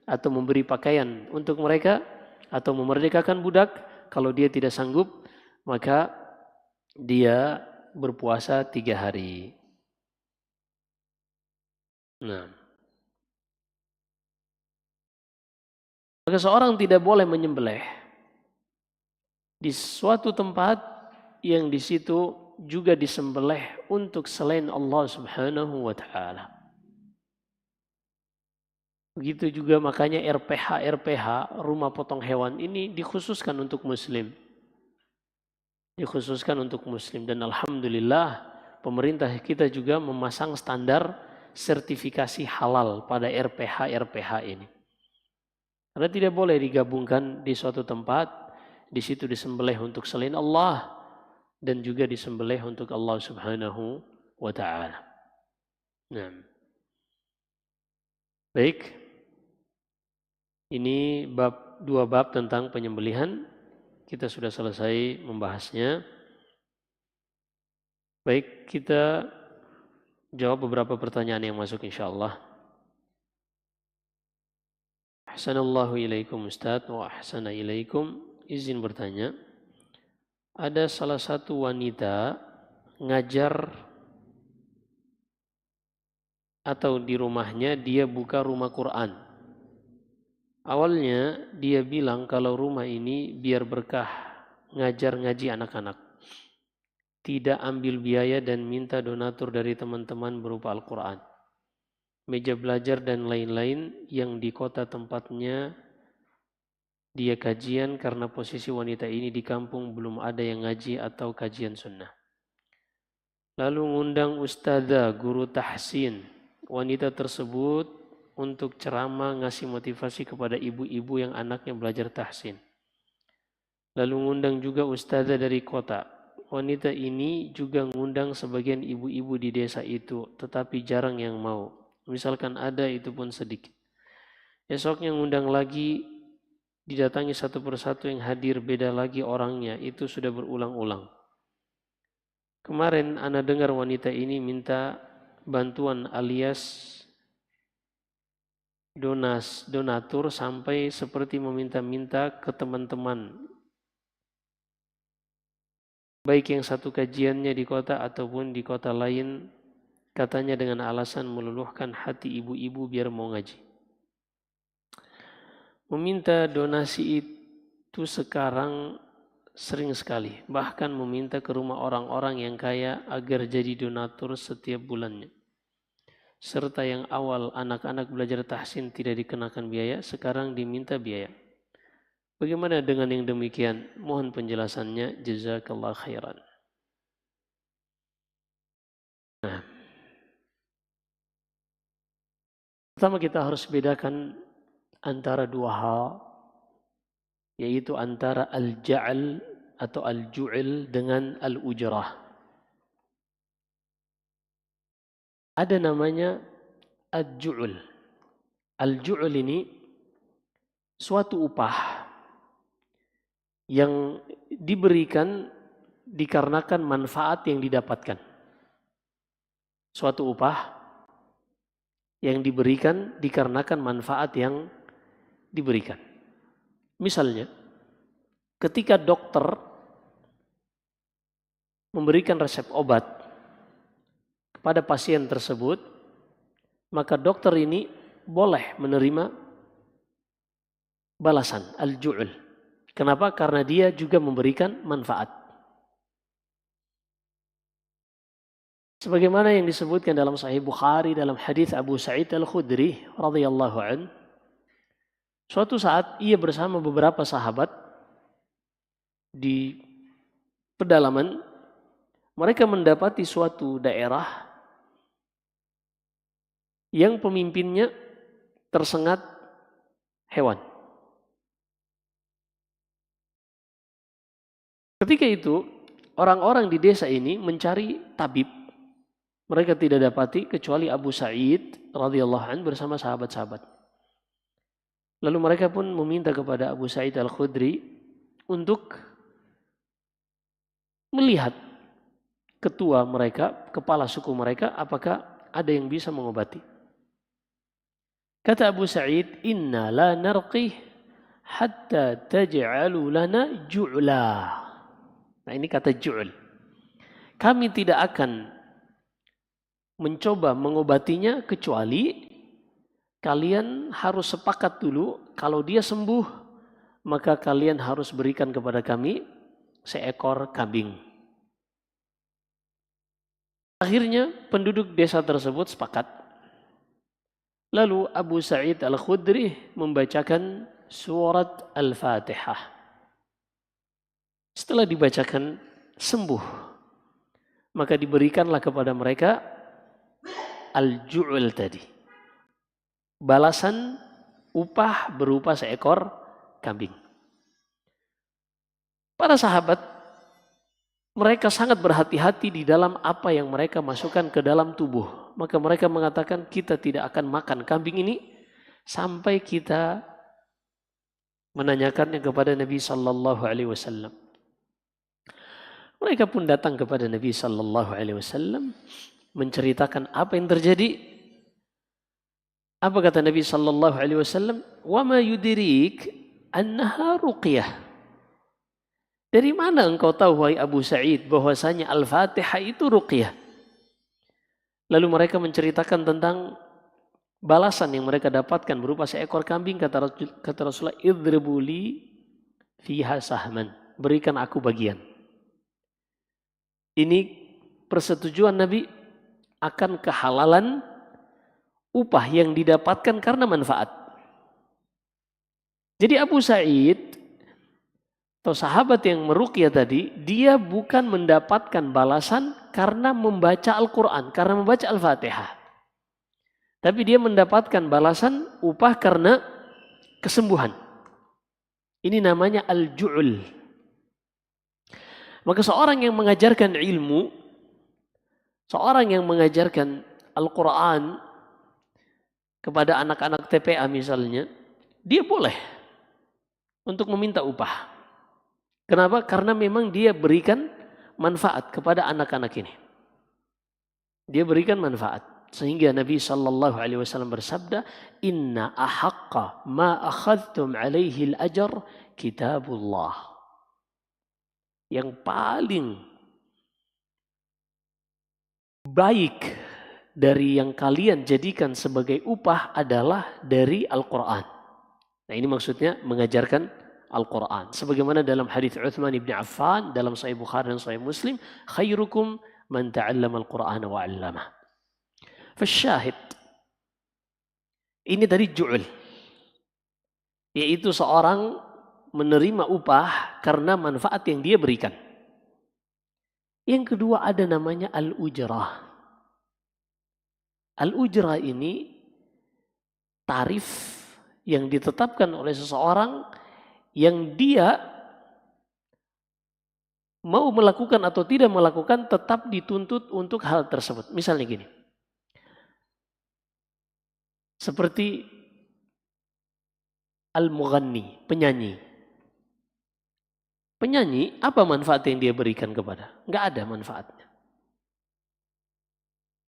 Speaker 1: atau memberi pakaian untuk mereka atau memerdekakan budak. Kalau dia tidak sanggup, maka dia berpuasa 3 hari. Nah, maka seorang tidak boleh menyembelih di suatu tempat yang di situ juga disembelih untuk selain Allah Subhanahu wa taala. Begitu juga makanya RPH rumah potong hewan ini dikhususkan untuk muslim. Dikhususkan untuk muslim dan alhamdulillah pemerintah kita juga memasang standar sertifikasi halal pada RPH ini. Karena tidak boleh digabungkan di suatu tempat, di situ disembelih untuk selain Allah dan juga disembelih untuk Allah Subhanahu wa taala. Nah. Baik. Ini dua bab tentang penyembelihan. Kita sudah selesai membahasnya. Baik, kita jawab beberapa pertanyaan yang masuk insyaallah. Ahsanallahu ilaikum Ustaz wa ahsana ilaikum. Izin bertanya, ada salah satu wanita ngajar atau di rumahnya dia buka rumah Quran. Awalnya dia bilang kalau rumah ini biar berkah ngajar ngaji anak-anak. Tidak ambil biaya dan minta donatur dari teman-teman berupa Al-Quran. Meja belajar dan lain-lain yang di kota tempatnya dia kajian karena posisi wanita ini di kampung belum ada yang ngaji atau kajian sunnah. Lalu ngundang ustadzah guru tahsin wanita tersebut untuk ceramah ngasih motivasi kepada ibu-ibu yang anaknya belajar tahsin. Lalu ngundang juga ustadzah dari kota. Wanita ini juga ngundang sebagian ibu-ibu di desa itu, tetapi jarang yang mau. Misalkan ada itu pun sedikit. Esoknya ngundang lagi, didatangi satu persatu yang hadir beda lagi orangnya, itu sudah berulang-ulang. Kemarin ana dengar wanita ini minta bantuan alias donatur sampai seperti meminta-minta ke teman-teman. Baik yang satu kajiannya di kota ataupun di kota lain, katanya dengan alasan meluluhkan hati ibu-ibu biar mau ngaji. Meminta donasi itu sekarang sering sekali, bahkan meminta ke rumah orang-orang yang kaya agar jadi donatur setiap bulannya. Serta yang awal anak-anak belajar tahsin tidak dikenakan biaya, sekarang diminta biaya. Bagaimana dengan yang demikian? Mohon penjelasannya. Jazakallah khairan. Nah, pertama kita harus bedakan antara dua hal, yaitu antara al-ja'al atau al-ju'il dengan al-ujrah. Ada namanya al-ju'ul. Al-ju'ul ini suatu upah yang diberikan dikarenakan manfaat yang didapatkan. Suatu upah yang diberikan dikarenakan manfaat yang diberikan. Misalnya, ketika dokter memberikan resep obat kepada pasien tersebut, maka dokter ini boleh menerima balasan al-ju'ul. Kenapa? Karena dia juga memberikan manfaat. Sebagaimana yang disebutkan dalam Sahih Bukhari dalam hadis Abu Sa'id Al-Khudri radhiyallahu an, suatu saat ia bersama beberapa sahabat di pedalaman, mereka mendapati suatu daerah yang pemimpinnya tersengat hewan. Ketika itu, orang-orang di desa ini mencari tabib. Mereka tidak dapati kecuali Abu Sa'id radhiyallahu anhu bersama sahabat-sahabat. Lalu mereka pun meminta kepada Abu Sa'id Al-Khudri untuk melihat ketua mereka, kepala suku mereka, apakah ada yang bisa mengobati. Kata Abu Sa'id, "Inna la narqih hatta taj'alu lana ju'la." Nah, ini kata ju'ul. kami tidak akan mencoba mengobatinya kecuali kalian harus sepakat dulu kalau dia sembuh maka kalian harus berikan kepada kami seekor kambing. Akhirnya penduduk desa tersebut sepakat. Lalu Abu Sa'id Al-Khudri membacakan surat Al-Fatihah. Setelah dibacakan sembuh, maka diberikanlah kepada mereka al-ju'ul tadi. Balasan upah berupa seekor kambing. Para sahabat, mereka sangat berhati-hati di dalam apa yang mereka masukkan ke dalam tubuh. Maka mereka mengatakan kita tidak akan makan kambing ini sampai kita menanyakannya kepada Nabi Sallallahu Alaihi Wasallam. Mereka pun datang kepada Nabi Sallallahu Alaihi Wasallam menceritakan apa yang terjadi. Apa kata Nabi Sallallahu Alaihi Wasallam? Wa ma yudirik annaha ruqyah. Dari mana engkau tahu wahai Abu Sa'id bahwasanya Al-Fatihah itu ruqyah? Lalu mereka menceritakan tentang balasan yang mereka dapatkan berupa seekor kambing. Kata Rasulullah, idribu li fiha sahman. Berikan aku bagian. Ini persetujuan Nabi akan kehalalan upah yang didapatkan karena manfaat. Jadi Abu Sa'id atau sahabat yang meruqyah tadi, dia bukan mendapatkan balasan karena membaca Al-Quran, karena membaca Al-Fatihah. Tapi dia mendapatkan balasan upah karena kesembuhan. Ini namanya al-ju'ul. Maka seorang yang mengajarkan ilmu, seorang yang mengajarkan Al-Quran kepada anak-anak TPA misalnya, dia boleh untuk meminta upah. Kenapa? Karena memang dia berikan manfaat kepada anak-anak ini. Dia berikan manfaat. Sehingga Nabi Sallallahu Alaihi Wasallam bersabda, Inna ahaqqa ma akhadtum alaihi al-ajar kitabullah. Yang paling baik dari yang kalian jadikan sebagai upah adalah dari Al-Quran. Nah ini maksudnya mengajarkan Al-Quran. Sebagaimana dalam hadis Uthman ibn Affan dalam Sahih Bukhari dan Sahih Muslim, khairukum man ta'allama al-Qur'ana wa 'allamah. Fasyahid. Ini dari ju'ul. Yaitu seorang menerima upah karena manfaat yang dia berikan. Yang kedua ada namanya al-ujrah. Al-ujrah ini tarif yang ditetapkan oleh seseorang yang dia mau melakukan atau tidak melakukan tetap dituntut untuk hal tersebut. Misalnya gini, seperti al-mughanni, penyanyi. Penyanyi, apa manfaat yang dia berikan kepada? Enggak ada manfaatnya.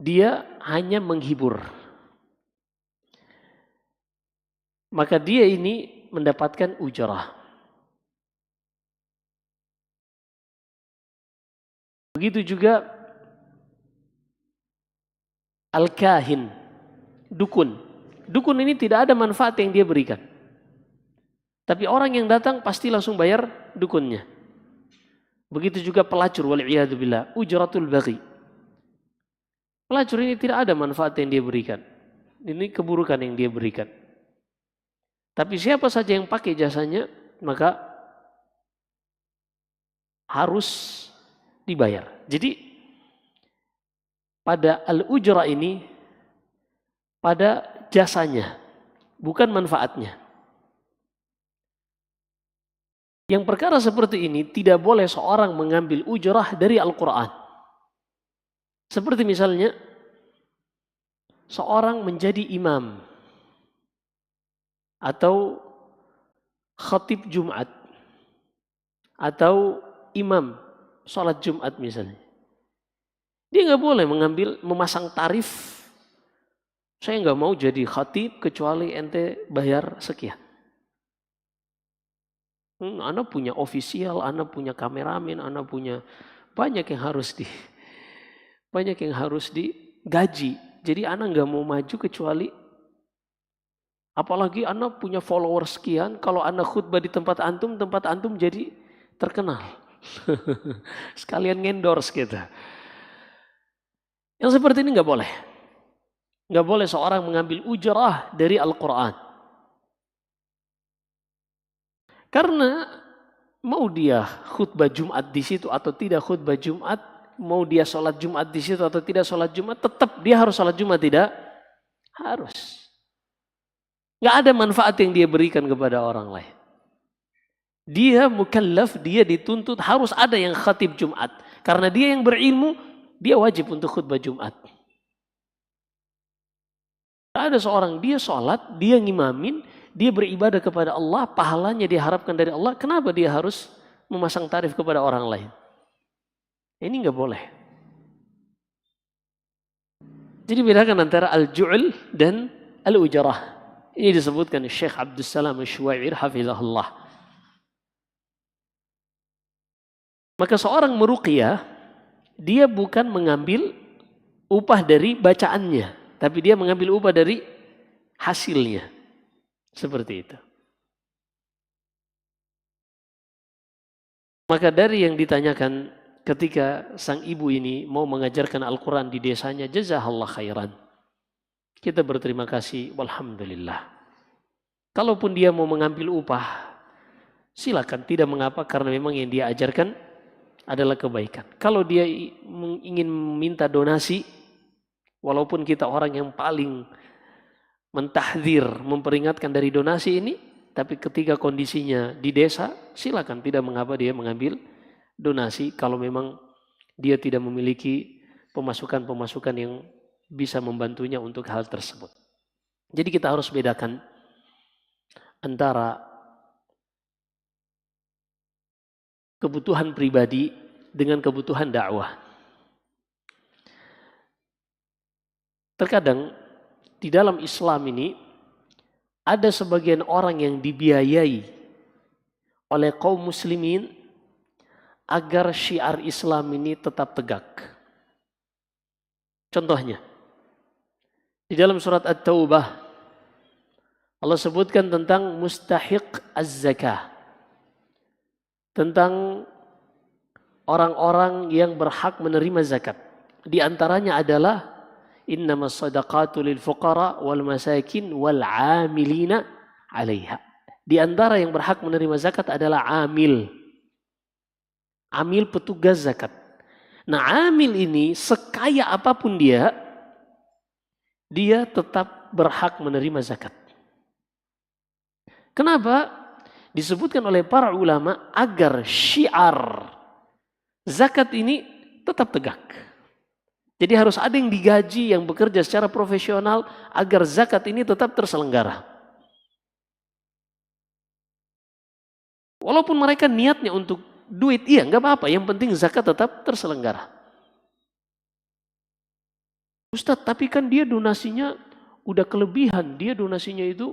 Speaker 1: Dia hanya menghibur. Maka dia ini mendapatkan ujrah. Begitu juga al-kahin, dukun. Dukun ini tidak ada manfaat yang dia berikan. Tapi orang yang datang pasti langsung bayar dukunnya. Begitu juga pelacur, wal'iyadzubillah, ujratul baghi. Pelacur ini tidak ada manfaat yang dia berikan. Ini keburukan yang dia berikan. Tapi siapa saja yang pakai jasanya, maka harus dibayar. Jadi pada al-ujrah ini, pada jasanya, bukan manfaatnya. Yang perkara seperti ini tidak boleh seorang mengambil ujrah dari Al-Quran. Seperti misalnya, seorang menjadi imam atau khatib Jumat atau imam sholat Jumat misalnya. Dia nggak boleh memasang tarif. Saya nggak mau jadi khatib kecuali ente bayar sekian. Anda punya ofisial, Anda punya kameramen, Anda punya banyak yang harus banyak yang harus digaji. Jadi anak nggak mau maju kecuali, apalagi anak punya followers sekian, kalau anak khutbah di tempat antum jadi terkenal. Sekalian ngendorse gitu. Yang seperti ini nggak boleh. Nggak boleh seorang mengambil ujrah dari Al-Quran. Karena mau dia khutbah Jumat di situ atau tidak khutbah Jumat, mau dia sholat Jumat di situ atau tidak sholat Jumat, tetap dia harus sholat Jumat, tidak? Harus. Nggak ada manfaat yang dia berikan kepada orang lain. Dia mukallaf, dia dituntut harus ada yang khatib Jumat. Karena dia yang berilmu, dia wajib untuk khutbah Jumat. Ada seorang dia sholat, dia ngimamin, dia beribadah kepada Allah, pahalanya diharapkan dari Allah. Kenapa dia harus memasang tarif kepada orang lain? Ini nggak boleh. Jadi bedakan antara al-ju'l dan al-ujarah. Ini disebutkan Syekh Abdul Salam Asy-Syu'air hafizahullah. Maka seorang meruqyah, dia bukan mengambil upah dari bacaannya, tapi dia mengambil upah dari hasilnya. Seperti itu. Maka dari yang ditanyakan ketika sang ibu ini mau mengajarkan Al-Quran di desanya, jazakallah khairan. Kita berterima kasih, walhamdulillah. Kalaupun dia mau mengambil upah, silakan, tidak mengapa, karena memang yang dia ajarkan adalah kebaikan. Kalau dia ingin minta donasi, walaupun kita orang yang paling mentahdzir, memperingatkan dari donasi ini, tapi ketika kondisinya di desa, silakan, tidak mengapa dia mengambil donasi kalau memang dia tidak memiliki pemasukan-pemasukan yang bisa membantunya untuk hal tersebut. Jadi kita harus bedakan antara kebutuhan pribadi dengan kebutuhan dakwah. Terkadang di dalam Islam ini ada sebagian orang yang dibiayai oleh kaum muslimin agar syiar Islam ini tetap tegak. Contohnya, di dalam surat At-Taubah Allah sebutkan tentang mustahiq az-zakah, tentang orang-orang yang berhak menerima zakat. Di antaranya adalah innamas shadaqatu lil fuqara wal masakin wal 'amilina 'alaiha. Di antara yang berhak menerima zakat adalah amil. Amil petugas zakat. Nah, amil ini sekaya apapun dia tetap berhak menerima zakat. Kenapa? Disebutkan oleh para ulama agar syiar zakat ini tetap tegak. Jadi harus ada yang digaji, yang bekerja secara profesional agar zakat ini tetap terselenggara. Walaupun mereka niatnya untuk duit, iya nggak apa-apa, yang penting zakat tetap terselenggara. Ustadz, tapi kan dia donasinya udah kelebihan, dia donasinya itu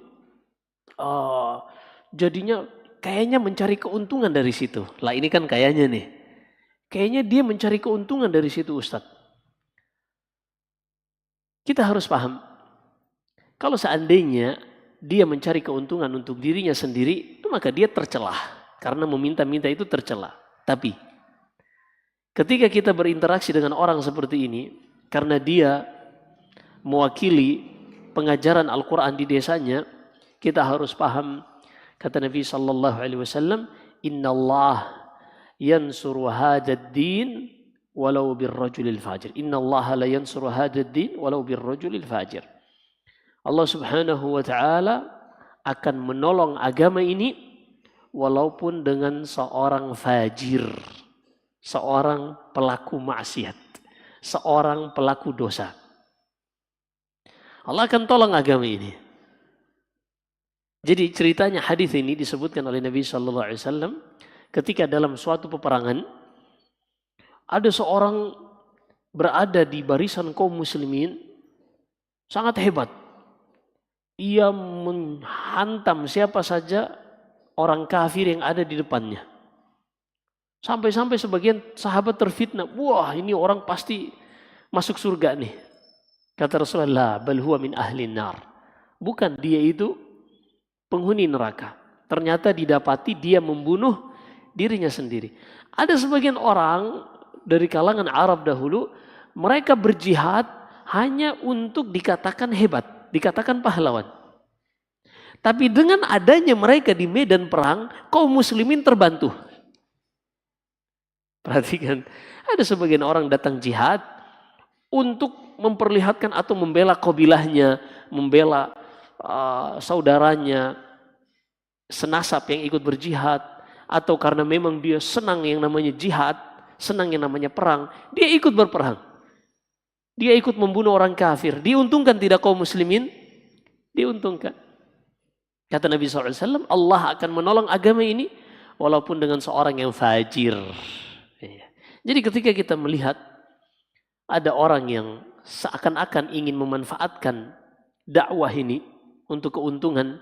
Speaker 1: jadinya kayaknya mencari keuntungan dari situ. Lah ini kan kayaknya nih, kayaknya dia mencari keuntungan dari situ Ustadz. Kita harus paham, kalau seandainya dia mencari keuntungan untuk dirinya sendiri, maka dia tercelah. Karena meminta-minta itu tercela. Tapi ketika kita berinteraksi dengan orang seperti ini, karena dia mewakili pengajaran Al-Quran di desanya, kita harus paham, kata Nabi SAW, Inna Allah yansuru hadad din walau birrajulil fajir. Inna Allah la yansuru hadad din walau birrajulil fajir. Allah Subhanahu wa ta'ala akan menolong agama ini walaupun dengan seorang fajir, seorang pelaku maksiat, seorang pelaku dosa. Allah akan tolong agama ini. Jadi ceritanya hadis ini disebutkan oleh Nabi Sallallahu Alaihi Wasallam ketika dalam suatu peperangan ada seorang berada di barisan kaum muslimin sangat hebat. Ia menghantam siapa saja orang kafir yang ada di depannya. Sampai-sampai sebagian sahabat terfitnah. Wah, ini orang pasti masuk surga nih. Kata Rasulullah, bal huwa min ahlin nar. Bukan, dia itu penghuni neraka. Ternyata didapati dia membunuh dirinya sendiri. Ada sebagian orang dari kalangan Arab dahulu, mereka berjihad hanya untuk dikatakan hebat, dikatakan pahlawan. Tapi dengan adanya mereka di medan perang, kaum muslimin terbantu. Perhatikan, ada sebagian orang datang jihad untuk memperlihatkan atau membela kabilahnya, membela saudaranya, senasab yang ikut berjihad, atau karena memang dia senang yang namanya jihad, senang yang namanya perang, dia ikut berperang. Dia ikut membunuh orang kafir. Diuntungkan tidak kaum muslimin? Diuntungkan. Kata Nabi SAW, Allah akan menolong agama ini walaupun dengan seorang yang fajir. Jadi ketika kita melihat ada orang yang seakan-akan ingin memanfaatkan dakwah ini untuk keuntungan,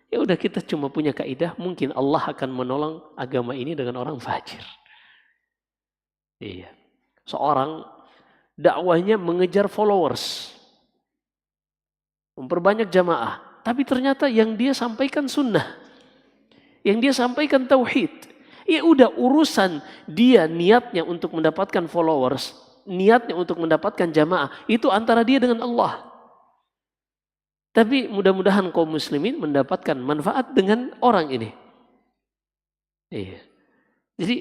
Speaker 1: ya udah, kita cuma punya kaidah, mungkin Allah akan menolong agama ini dengan orang fajir. Iya. Seorang dakwahnya mengejar followers, memperbanyak jamaah, tapi ternyata yang dia sampaikan sunnah, yang dia sampaikan tauhid. Ya udah, urusan dia niatnya untuk mendapatkan followers, niatnya untuk mendapatkan jamaah, itu antara dia dengan Allah. Tapi mudah-mudahan kaum muslimin mendapatkan manfaat dengan orang ini. Iya. Jadi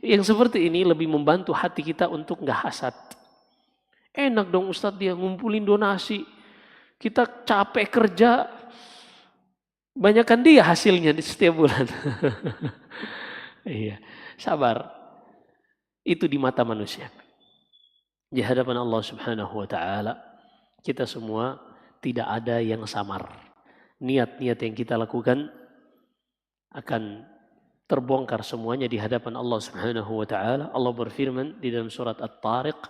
Speaker 1: yang seperti ini lebih membantu hati kita untuk nggak hasad. Enak dong Ustadz, dia ngumpulin donasi, kita capek kerja, banyakkan dia hasilnya di setiap bulan. Iya, sabar. Itu di mata manusia. Di hadapan Allah Subhanahu wa taala, kita semua tidak ada yang samar. Niat-niat yang kita lakukan akan terbongkar semuanya di hadapan Allah Subhanahu wa taala. Allah berfirman di dalam surat At-Tariq,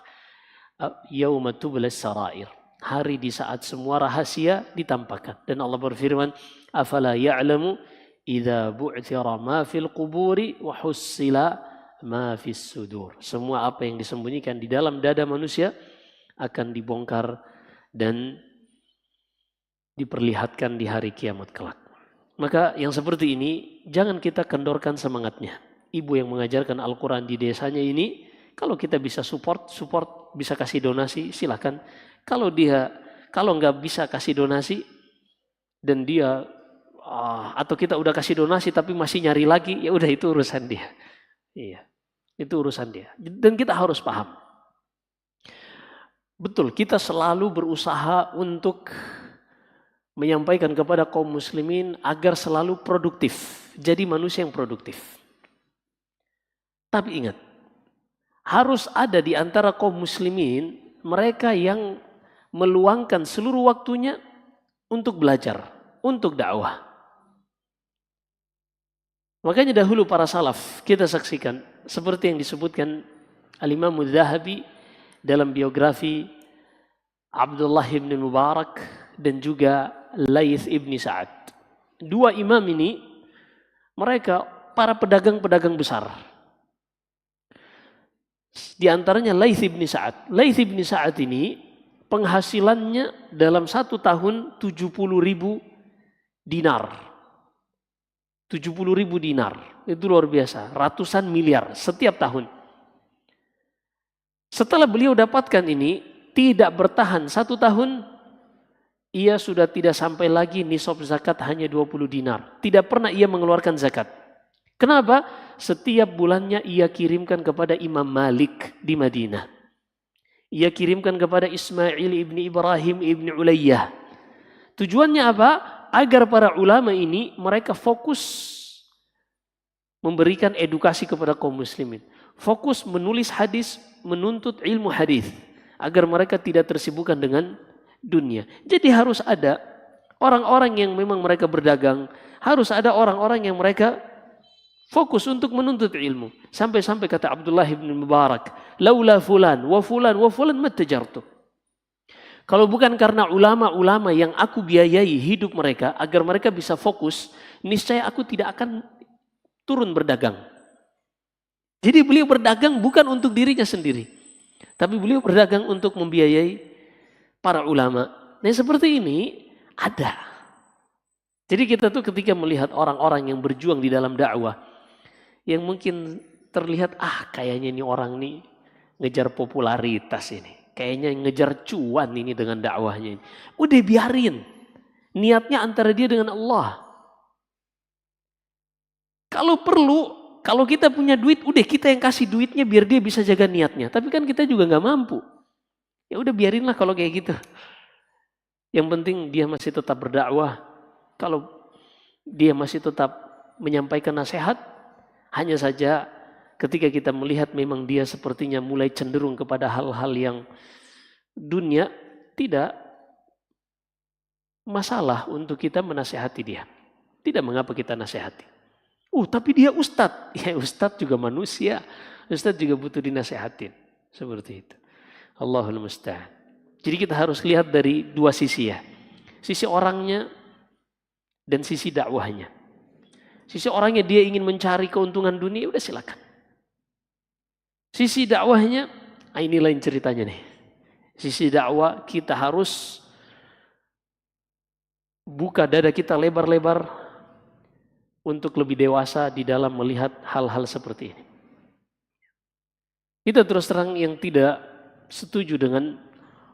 Speaker 1: yauma tublas sarair. Hari di saat semua rahasia ditampakkan. Dan Allah berfirman, afala ya'lamu idza bu'thira ma fil quburi wa hussila ma fis sudur. Semua apa yang disembunyikan di dalam dada manusia akan dibongkar dan diperlihatkan di hari kiamat kelak. Maka yang seperti ini jangan kita kendorkan semangatnya. Ibu yang mengajarkan Al-Quran di desanya ini, kalau kita bisa support, bisa kasih donasi, silakan. Kalau nggak bisa kasih donasi dan dia atau kita udah kasih donasi tapi masih nyari lagi, ya udah, itu urusan dia. Iya, itu urusan dia. Dan kita harus paham. Betul, kita selalu berusaha untuk menyampaikan kepada kaum muslimin agar selalu produktif, jadi manusia yang produktif. Tapi ingat, harus ada di antara kaum muslimin mereka yang meluangkan seluruh waktunya untuk belajar, untuk dakwah. Makanya dahulu para salaf kita saksikan seperti yang disebutkan Al-Imam Al-Zahabi dalam biografi Abdullah bin Mubarak dan juga Laits ibn Sa'ad. Dua imam ini mereka para pedagang-pedagang besar. Di antaranya Laits ibn Sa'ad. Laits ibn Sa'ad ini penghasilannya dalam 1 tahun 70.000 dinar. 70.000 dinar. Itu luar biasa. Ratusan miliar setiap tahun. Setelah beliau dapatkan ini, tidak bertahan 1 tahun, ia sudah tidak sampai lagi nisab zakat hanya 20 dinar. Tidak pernah ia mengeluarkan zakat. Kenapa? Setiap bulannya ia kirimkan kepada Imam Malik di Madinah. Ia kirimkan kepada Ismail ibni Ibrahim ibni Ulayyah. Tujuannya apa? Agar para ulama ini mereka fokus memberikan edukasi kepada kaum muslimin. Fokus menulis hadis, menuntut ilmu hadis. Agar mereka tidak tersibukkan dengan dunia. Jadi harus ada orang-orang yang memang mereka berdagang. Harus ada orang-orang yang mereka fokus untuk menuntut ilmu. Sampai-sampai kata Abdullah bin Mubarak, laula fulan wa fulan wa fulan mattajartu. Kalau bukan karena ulama-ulama yang aku biayai hidup mereka agar mereka bisa fokus, niscaya aku tidak akan turun berdagang. Jadi beliau berdagang bukan untuk dirinya sendiri, Tapi beliau berdagang untuk membiayai para ulama. Nah seperti ini ada. Jadi kita tuh ketika melihat orang-orang yang berjuang di dalam dakwah, yang mungkin terlihat kayaknya ini orang nih ngejar popularitas ini. Kayaknya ngejar cuan ini dengan dakwahnya ini. Udah biarin. Niatnya antara dia dengan Allah. Kalau perlu, kalau kita punya duit, udah kita yang kasih duitnya biar dia bisa jaga niatnya. Tapi kan kita juga nggak mampu. Ya udah biarinlah kalau kayak gitu. Yang penting dia masih tetap berdakwah. Kalau dia masih tetap menyampaikan nasihat, hanya saja ketika kita melihat memang dia sepertinya mulai cenderung kepada hal-hal yang dunia, tidak masalah untuk kita menasehati dia. Tidak mengapa kita nasihati. Tapi dia ustadz. Ya ustadz juga manusia. Ustadz juga butuh dinasehatin. Seperti itu. Allahul musta'an. Jadi kita harus lihat dari dua sisi ya. Sisi orangnya dan sisi dakwahnya. Sisi orangnya dia ingin mencari keuntungan dunia, udah silakan. Sisi dakwahnya, ini lain ceritanya nih. Sisi dakwah kita harus buka dada kita lebar-lebar untuk lebih dewasa di dalam melihat hal-hal seperti ini. Kita terus terang yang tidak setuju dengan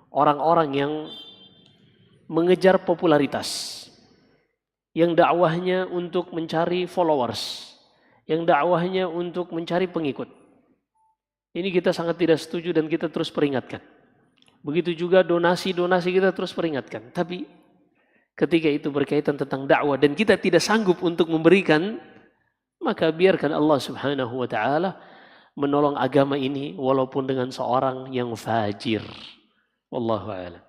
Speaker 1: orang-orang yang mengejar popularitas, yang dakwahnya untuk mencari followers, yang dakwahnya untuk mencari pengikut. Ini kita sangat tidak setuju dan kita terus peringatkan. Begitu juga donasi-donasi kita terus peringatkan. Tapi ketika itu berkaitan tentang dakwah dan kita tidak sanggup untuk memberikan, maka biarkan Allah Subhanahu wa taala menolong agama ini walaupun dengan seorang yang fajir. Wallahu a'lam.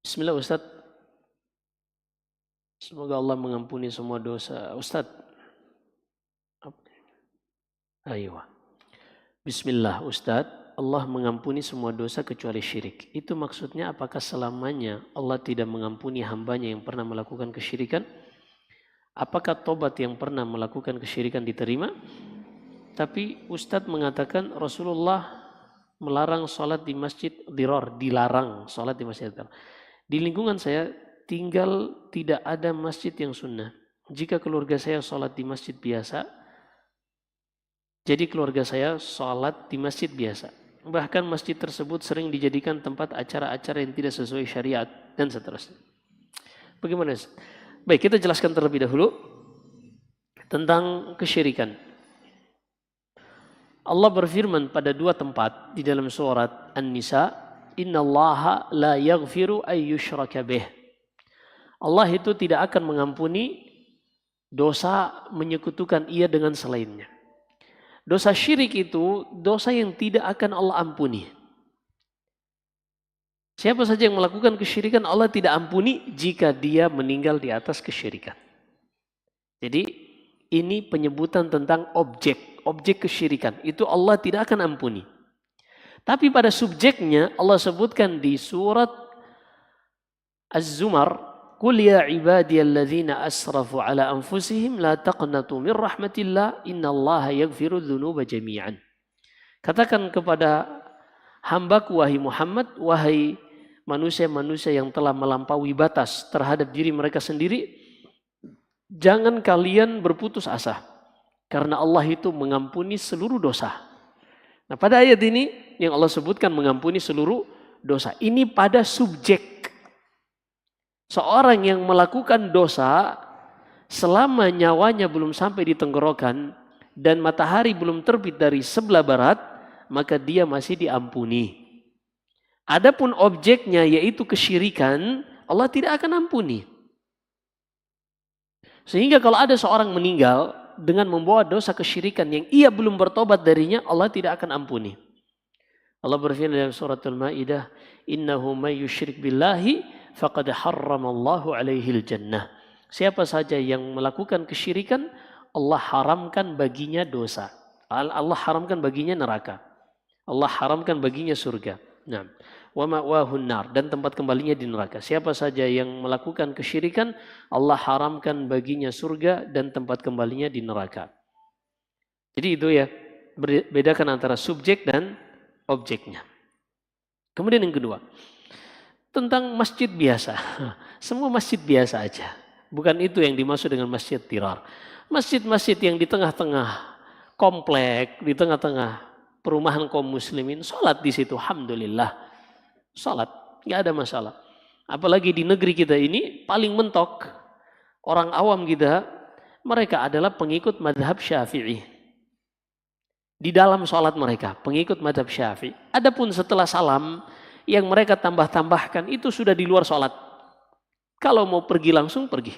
Speaker 1: Bismillah Ustaz. Semoga Allah mengampuni semua dosa. Ustaz. Ayo. Bismillah Ustaz. Allah mengampuni semua dosa kecuali syirik. Itu maksudnya apakah selamanya Allah tidak mengampuni hambanya yang pernah melakukan kesyirikan? Apakah tobat yang pernah melakukan kesyirikan diterima? Tapi Ustadz mengatakan Rasulullah melarang sholat di masjid dirar, dilarang sholat di masjid. Di lingkungan saya tinggal tidak ada masjid yang sunnah. Jika keluarga saya sholat di masjid biasa, jadi keluarga saya sholat di masjid biasa. Bahkan masjid tersebut sering dijadikan tempat acara-acara yang tidak sesuai syariat dan seterusnya. Bagaimana? Baik, kita jelaskan terlebih dahulu tentang kesyirikan. Allah berfirman pada dua tempat di dalam surat An-Nisa, Innallaha la yaghfiru ay yushraka bih. Allah itu tidak akan mengampuni dosa menyekutukan ia dengan selainnya. Dosa syirik itu dosa yang tidak akan Allah ampuni. Siapa saja yang melakukan kesyirikan Allah tidak ampuni jika dia meninggal di atas kesyirikan. Jadi ini penyebutan tentang objek kesyirikan. Itu Allah tidak akan ampuni. Tapi pada subjeknya Allah sebutkan di surat Az-Zumar, Qul ya ibadiyalladzina asrafu ala anfusihim la taqnatu min rahmatillah innallaha yaghfiru dzunuba jami'an. Katakan kepada hambaku wahai Muhammad, wahai manusia-manusia yang telah melampaui batas terhadap diri mereka sendiri, jangan kalian berputus asa karena Allah itu mengampuni seluruh dosa. Nah, pada ayat ini yang Allah sebutkan mengampuni seluruh dosa. Ini pada subjek. Seorang yang melakukan dosa selama nyawanya belum sampai di tenggorokan dan matahari belum terbit dari sebelah barat, maka dia masih diampuni. Adapun objeknya yaitu kesyirikan, Allah tidak akan ampuni. Sehingga kalau ada seorang meninggal dengan membawa dosa kesyirikan yang ia belum bertobat darinya, Allah tidak akan ampuni. Allah berfirman dalam surat Al-Maidah, Innahu may yusyrik billahi faqad harramallahu alaihil jannah. Siapa saja yang melakukan kesyirikan, Allah haramkan baginya dosa. Allah haramkan baginya neraka. Allah haramkan baginya surga. Nah, wa ma'wahun nar, dan tempat kembalinya di neraka. Siapa saja yang melakukan kesyirikan, Allah haramkan baginya surga dan tempat kembalinya di neraka. Jadi itu ya, bedakan antara subjek dan objeknya. Kemudian yang kedua, tentang masjid biasa. Semua masjid biasa aja. Bukan itu yang dimaksud dengan masjid tirar. Masjid-masjid yang di tengah-tengah komplek, di tengah-tengah perumahan kaum muslimin, sholat di situ, alhamdulillah. Sholat, nggak ada masalah. Apalagi di negeri kita ini paling mentok. Orang awam kita, mereka adalah pengikut madhab Syafi'i. Di dalam sholat mereka, pengikut madhab Syafi'i. Adapun setelah salam, yang mereka tambah-tambahkan itu sudah di luar sholat. Kalau mau pergi langsung pergi.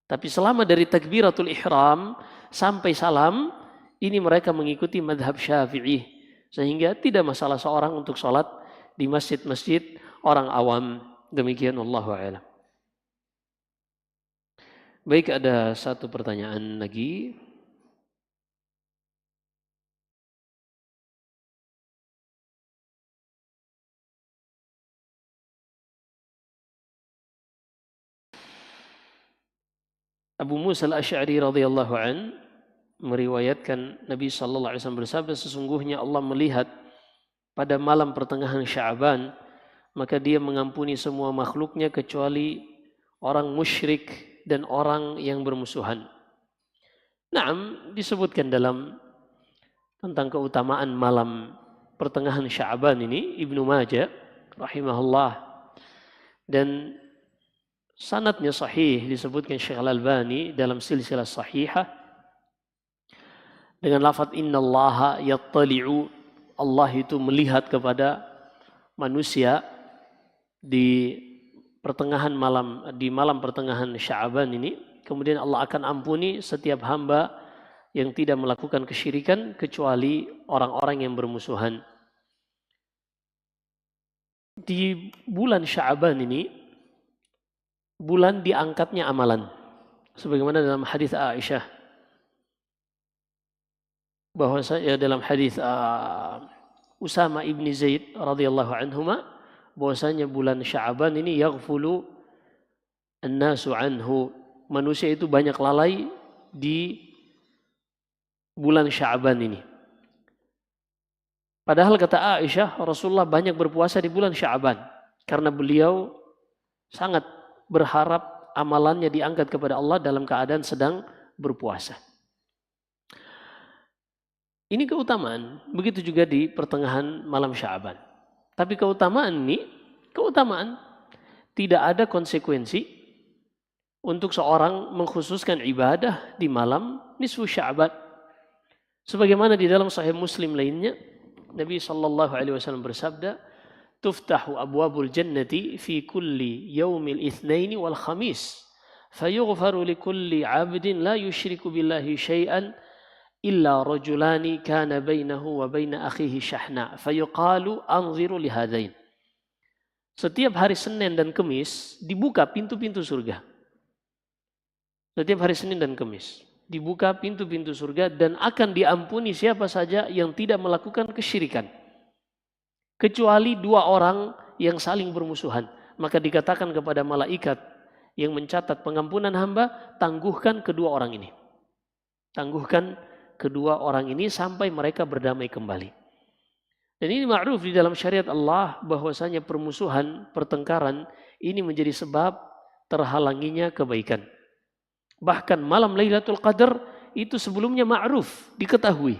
Speaker 1: Tapi selama dari takbiratul ihram sampai salam, ini mereka mengikuti madhab Syafi'i. Sehingga tidak masalah seorang untuk sholat di masjid-masjid orang awam. Demikian wallahu a'lam. Baik, ada satu pertanyaan lagi. Abu Musa al-Asy'ari radhiyallahu an meriwayatkan Nabi sallallahu alaihi wasallam bersabda, sesungguhnya Allah melihat pada malam pertengahan Sya'ban, maka Dia mengampuni semua makhluknya kecuali orang musyrik dan orang yang bermusuhan. Naam, disebutkan dalam tentang keutamaan malam pertengahan Sya'ban ini Ibnu Majah rahimahullah, dan sanadnya sahih, disebutkan Syekh Al-Albani dalam silsilah sahihah dengan lafaz innallaha yattali'u, Allah itu melihat kepada manusia di pertengahan malam, di malam pertengahan Sya'ban ini. Kemudian Allah akan ampuni setiap hamba yang tidak melakukan kesyirikan kecuali orang-orang yang bermusuhan. Di bulan Sya'ban ini bulan diangkatnya amalan, sebagaimana dalam hadis Aisyah, bahwasanya dalam hadis Usama ibni Zaid radhiyallahu anhuma, bahwasanya bulan Sya'ban ini yaghfulu an-nasu anhu, manusia itu banyak lalai di bulan Sya'ban ini. Padahal kata Aisyah, Rasulullah banyak berpuasa di bulan Sya'ban karena beliau sangat berharap amalannya diangkat kepada Allah dalam keadaan sedang berpuasa. Ini keutamaan, begitu juga di pertengahan malam Sya'ban. Tapi keutamaan ini, keutamaan tidak ada konsekuensi untuk seorang mengkhususkan ibadah di malam nisfu Sya'ban. Sebagaimana di dalam Sahih Muslim lainnya, Nabi SAW bersabda, tuftahu abwabul jannati fi kulli yaumil itsnaini wal khamis fayughfaru likulli 'abdin la yusyriku billahi syai'an illa rajulani kana bainahu wa baina akhihi syahna fayuqalu anziru lihadain. Setiap hari Senin dan Kamis dibuka pintu-pintu surga. Setiap hari Senin dan Kamis dibuka pintu-pintu surga dan akan diampuni siapa saja yang tidak melakukan kesyirikan, kecuali dua orang yang saling bermusuhan. Maka dikatakan kepada malaikat yang mencatat pengampunan hamba, tangguhkan kedua orang ini. Tangguhkan kedua orang ini sampai mereka berdamai kembali. Dan ini ma'ruf di dalam syariat Allah, bahwasanya permusuhan, pertengkaran ini menjadi sebab terhalanginya kebaikan. Bahkan malam Lailatul Qadar itu sebelumnya ma'ruf, diketahui.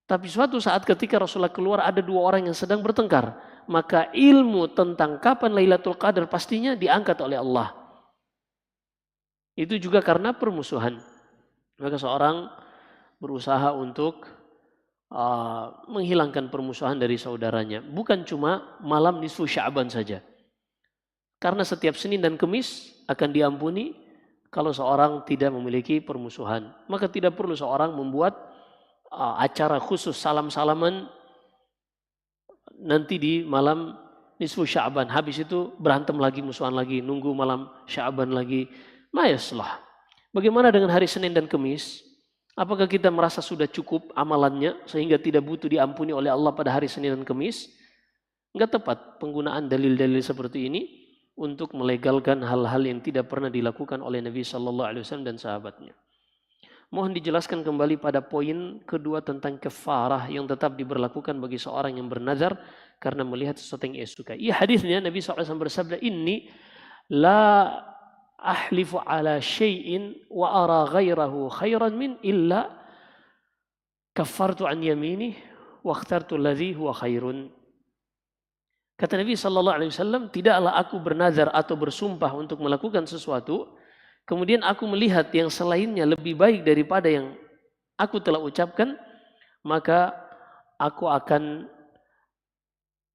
Speaker 1: Tapi suatu saat ketika Rasulullah keluar, ada dua orang yang sedang bertengkar, maka ilmu tentang kapan Lailatul Qadar pastinya diangkat oleh Allah. Itu juga karena permusuhan. Maka seorang berusaha untuk menghilangkan permusuhan dari saudaranya. Bukan cuma malam nisfu Sya'ban saja. Karena setiap Senin dan Kamis akan diampuni kalau seorang tidak memiliki permusuhan. Maka tidak perlu seorang membuat acara khusus salam-salaman nanti di malam nisfu Sya'ban. Habis itu berantem lagi, musuhan lagi, nunggu malam Sya'ban lagi. Mayaslah. Bagaimana dengan hari Senin dan Kamis? Apakah kita merasa sudah cukup amalannya sehingga tidak butuh diampuni oleh Allah pada hari Senin dan Kamis? Nggak tepat penggunaan dalil-dalil seperti ini untuk melegalkan hal-hal yang tidak pernah dilakukan oleh Nabi Shallallahu Alaihi Wasallam dan sahabatnya. Mohon dijelaskan kembali pada poin kedua tentang kafarah yang tetap diberlakukan bagi seorang yang bernazar karena melihat sesuatu yang ia sukai. Iya, hadisnya Nabi SAW bersabda, "Inni la ahlifu ala syai'in wa ara ghairahu khairan min illa kafartu an yamini wa akhtartu alladhi huwa khairun." Kata Nabi SAW, tidaklah aku bernazar atau bersumpah untuk melakukan sesuatu kemudian aku melihat yang selainnya lebih baik daripada yang aku telah ucapkan, maka aku akan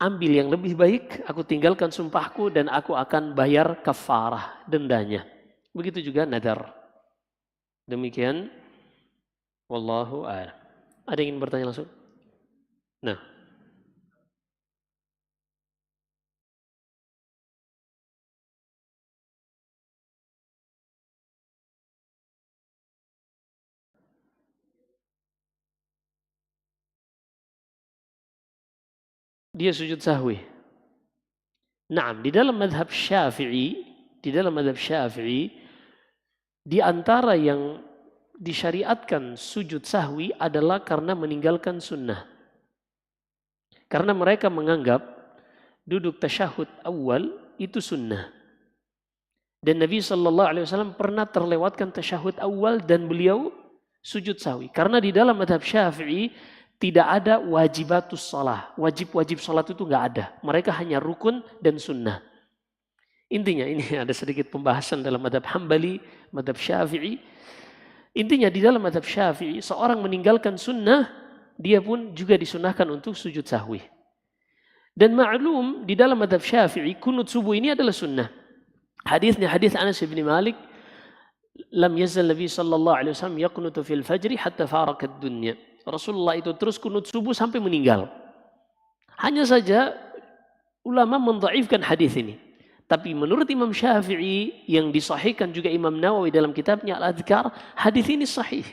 Speaker 1: ambil yang lebih baik, aku tinggalkan sumpahku dan aku akan bayar kafarah, dendanya. Begitu juga nadar. Demikian, wallahu a'lam. Ada yang ingin bertanya langsung? Nah, dia sujud sahwi. Naam, di dalam madhab Syafi'i, di antara yang disyariatkan sujud sahwi adalah karena meninggalkan sunnah. Karena mereka menganggap duduk tasyahud awal itu sunnah. Dan Nabi SAW pernah terlewatkan tasyahud awal dan beliau sujud sahwi. Karena di dalam madhab Syafi'i tidak ada wajibatus shalah. Wajib-wajib salat itu nggak ada. Mereka hanya rukun dan sunnah. Intinya ini ada sedikit pembahasan dalam madhab Hambali, madhab Syafi'i. Intinya di dalam madhab Syafi'i seorang meninggalkan sunnah, dia pun juga disunahkan untuk sujud sahwi. Dan maklum di dalam madhab Syafi'i kunut subuh ini adalah sunnah. Hadisnya hadis Anas bin Malik, lam yazal Nabi sallallahu alaihi wasallam yaqnutu fil fajri hatta faraqat dunya. Rasulullah itu terus kunut subuh sampai meninggal. Hanya saja ulama mendhaifkan hadis ini. Tapi menurut Imam Syafi'i yang disahihkan juga Imam Nawawi dalam kitabnya Al-Adhkar, hadis ini sahih.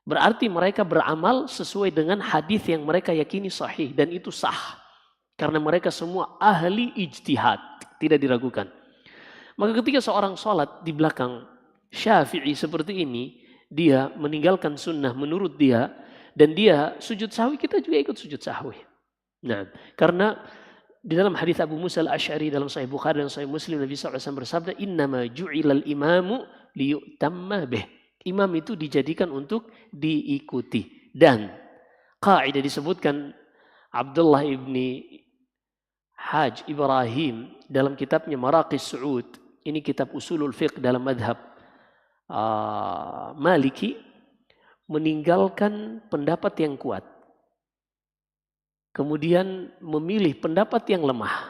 Speaker 1: Berarti mereka beramal sesuai dengan hadis yang mereka yakini sahih dan itu sah. Karena mereka semua ahli ijtihad, tidak diragukan. Maka ketika seorang sholat di belakang Syafi'i seperti ini, dia meninggalkan sunnah menurut dia, dan dia sujud sahwi, kita juga ikut sujud sahwi. Nah, karena di dalam hadis Abu Musa al-Asy'ari dalam Sahih Bukhari dan Sahih Muslim, Nabi SAW bersabda, "Innama ju'ilal imamu liyu'tamma bih." Imam itu dijadikan untuk diikuti. Dan kaidah disebutkan Abdullah ibni Haj Ibrahim dalam kitabnya Maraqis Su'ud. Ini kitab usulul fiqh dalam madhab Maliki, meninggalkan pendapat yang kuat. Kemudian memilih pendapat yang lemah.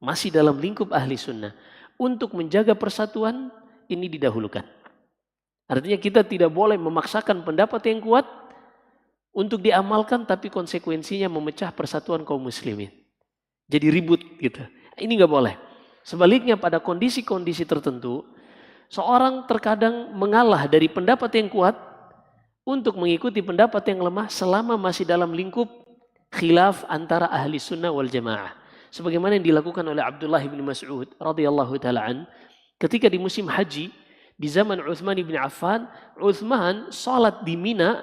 Speaker 1: Masih dalam lingkup ahli sunnah. Untuk menjaga persatuan, ini didahulukan. Artinya kita tidak boleh memaksakan pendapat yang kuat untuk diamalkan, tapi konsekuensinya memecah persatuan kaum muslimin. Jadi ribut gitu. Ini nggak boleh. Sebaliknya pada kondisi-kondisi tertentu, seorang terkadang mengalah dari pendapat yang kuat untuk mengikuti pendapat yang lemah selama masih dalam lingkup khilaf antara ahli sunnah wal jamaah. Sebagaimana yang dilakukan oleh Abdullah bin Mas'ud radhiyallahu ta'ala ketika di musim haji di zaman Utsman bin Affan, Utsman salat di Mina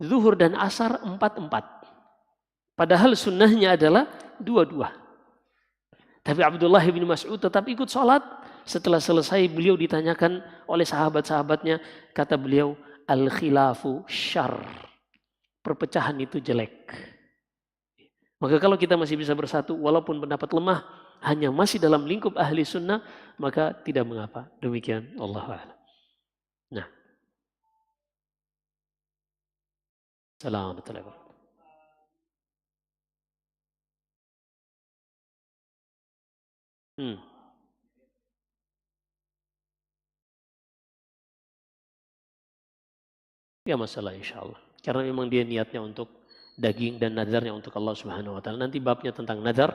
Speaker 1: zuhur dan asar 4-4. Padahal sunnahnya adalah 2-2. Tapi Abdullah bin Mas'ud tetap ikut salat. Setelah selesai beliau ditanyakan oleh sahabat-sahabatnya, kata beliau, al-khilafu syarr. Perpecahan itu jelek. Maka kalau kita masih bisa bersatu walaupun pendapat lemah, hanya masih dalam lingkup ahli sunnah, maka tidak mengapa. Demikian Allahu a'lam. Nah. Assalamualaikum. Ya masalah insya Allah. Karena memang dia niatnya untuk daging dan nadarnya untuk Allah Subhanahu wa taala. Nanti babnya tentang nadar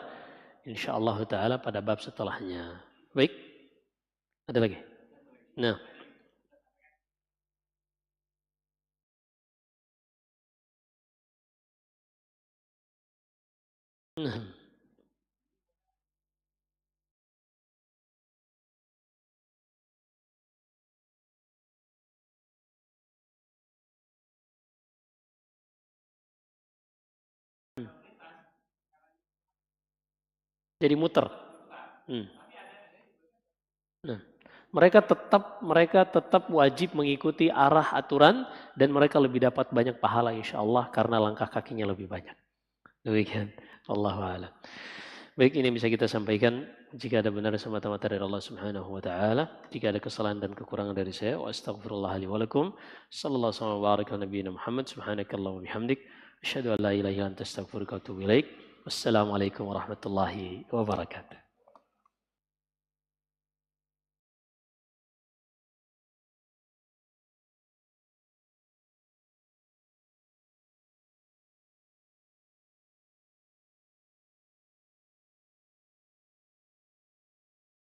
Speaker 1: insya Allah taala pada bab setelahnya. Baik. Ada lagi? Nah. Nah. Jadi muter. Nah, mereka tetap wajib mengikuti arah aturan dan mereka lebih dapat banyak pahala insya Allah karena langkah kakinya lebih banyak. Demikian. Allahu a'lam. Baik, ini bisa kita sampaikan. Jika ada benar semata-mata dari Allah Subhanahu wa taala, jika ada kesalahan dan kekurangan dari saya, wa astaghfirullah li wa lakum. Sallallahu alaihi wa baraka nabiyina Muhammad subhanakallahumma bihamdik asyhadu an la ilaha illa anta astaghfiruka wa atubu ilaik. Wassalamualaikum warahmatullahi wabarakatuh.